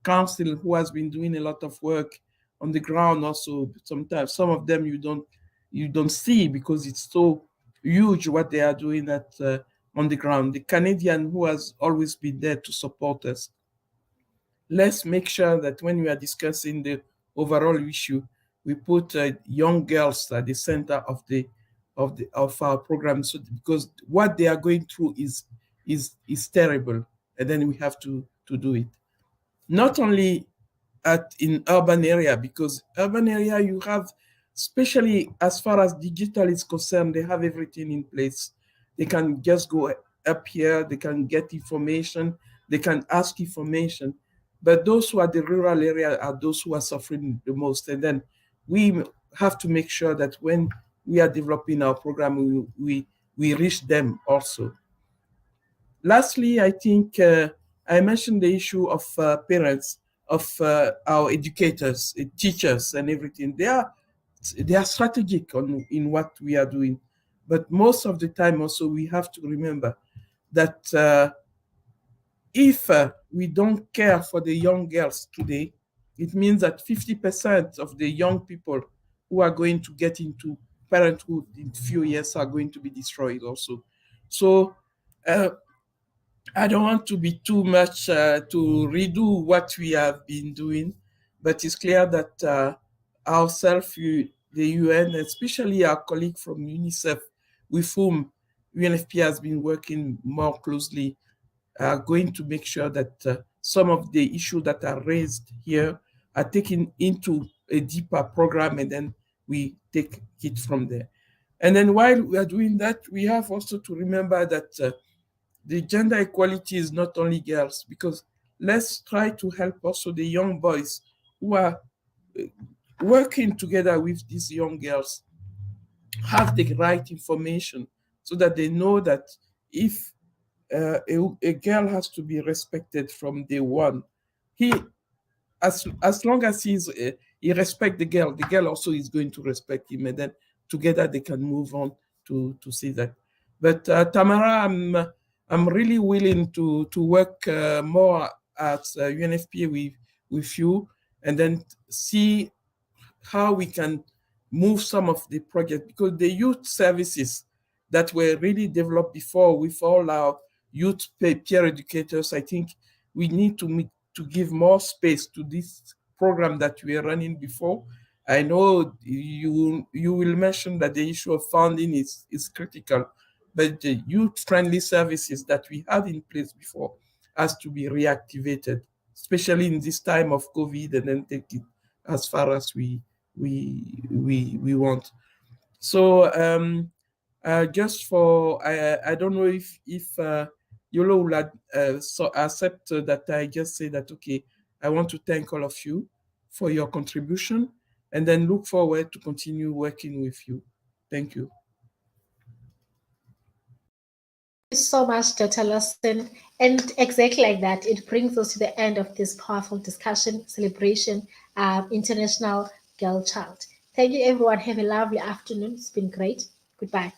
B: Council, who has been doing a lot of work on the ground also, sometimes some of them you don't see because it's so huge what they are doing on the ground. The Canadian, who has always been there to support us. Let's make sure that when we are discussing the overall issue, we put young girls at the center of our program, so because what they are going through is terrible, and then we have to do it. Not only in urban area, because urban area you have, especially as far as digital is concerned, they have everything in place. They can just go up here, they can get information, they can ask information. But those who are the rural area are those who are suffering the most. And then we have to make sure that when we are developing our program, we reach them also. Lastly, I think I mentioned the issue of parents, of our educators, teachers, and everything. They are strategic in what we are doing, but most of the time also we have to remember that if we don't care for the young girls today, it means that 50% of the young people who are going to get into parenthood in a few years are going to be destroyed also. So I don't want to be too much to redo what we have been doing, but it's clear that ourselves, the UN, especially our colleague from Unicef, with whom Unfpa has been working more closely, are going to make sure that some of the issues that are raised here are taken into a deeper program, and then we take it from there. And then while we are doing that, we have also to remember that the gender equality is not only girls, because let's try to help also the young boys who are working together with these young girls have the right information so that they know that if a girl has to be respected from day one, as long as he respects the girl also is going to respect him, and then together they can move on to see that. But Tamara, I'm really willing to work more at Unfpa with you, and then see how we can move some of the projects, because the youth services that were really developed before with all our youth peer educators, I think we need to give more space to this program that we are running before. I know you will mention that the issue of funding is critical, but the youth-friendly services that we had in place before has to be reactivated, especially in this time of COVID, and then take it as far as we want. So just for I don't know if Yolo will accept that I just say that, okay, I want to thank all of you for your contribution, and then look forward to continue working with you. Thank you.
C: Thank you so much, Dr. Lawson. And exactly like that, it brings us to the end of this powerful discussion, celebration, International Girl Child. Thank you, everyone. Have a lovely afternoon. It's been great. Goodbye.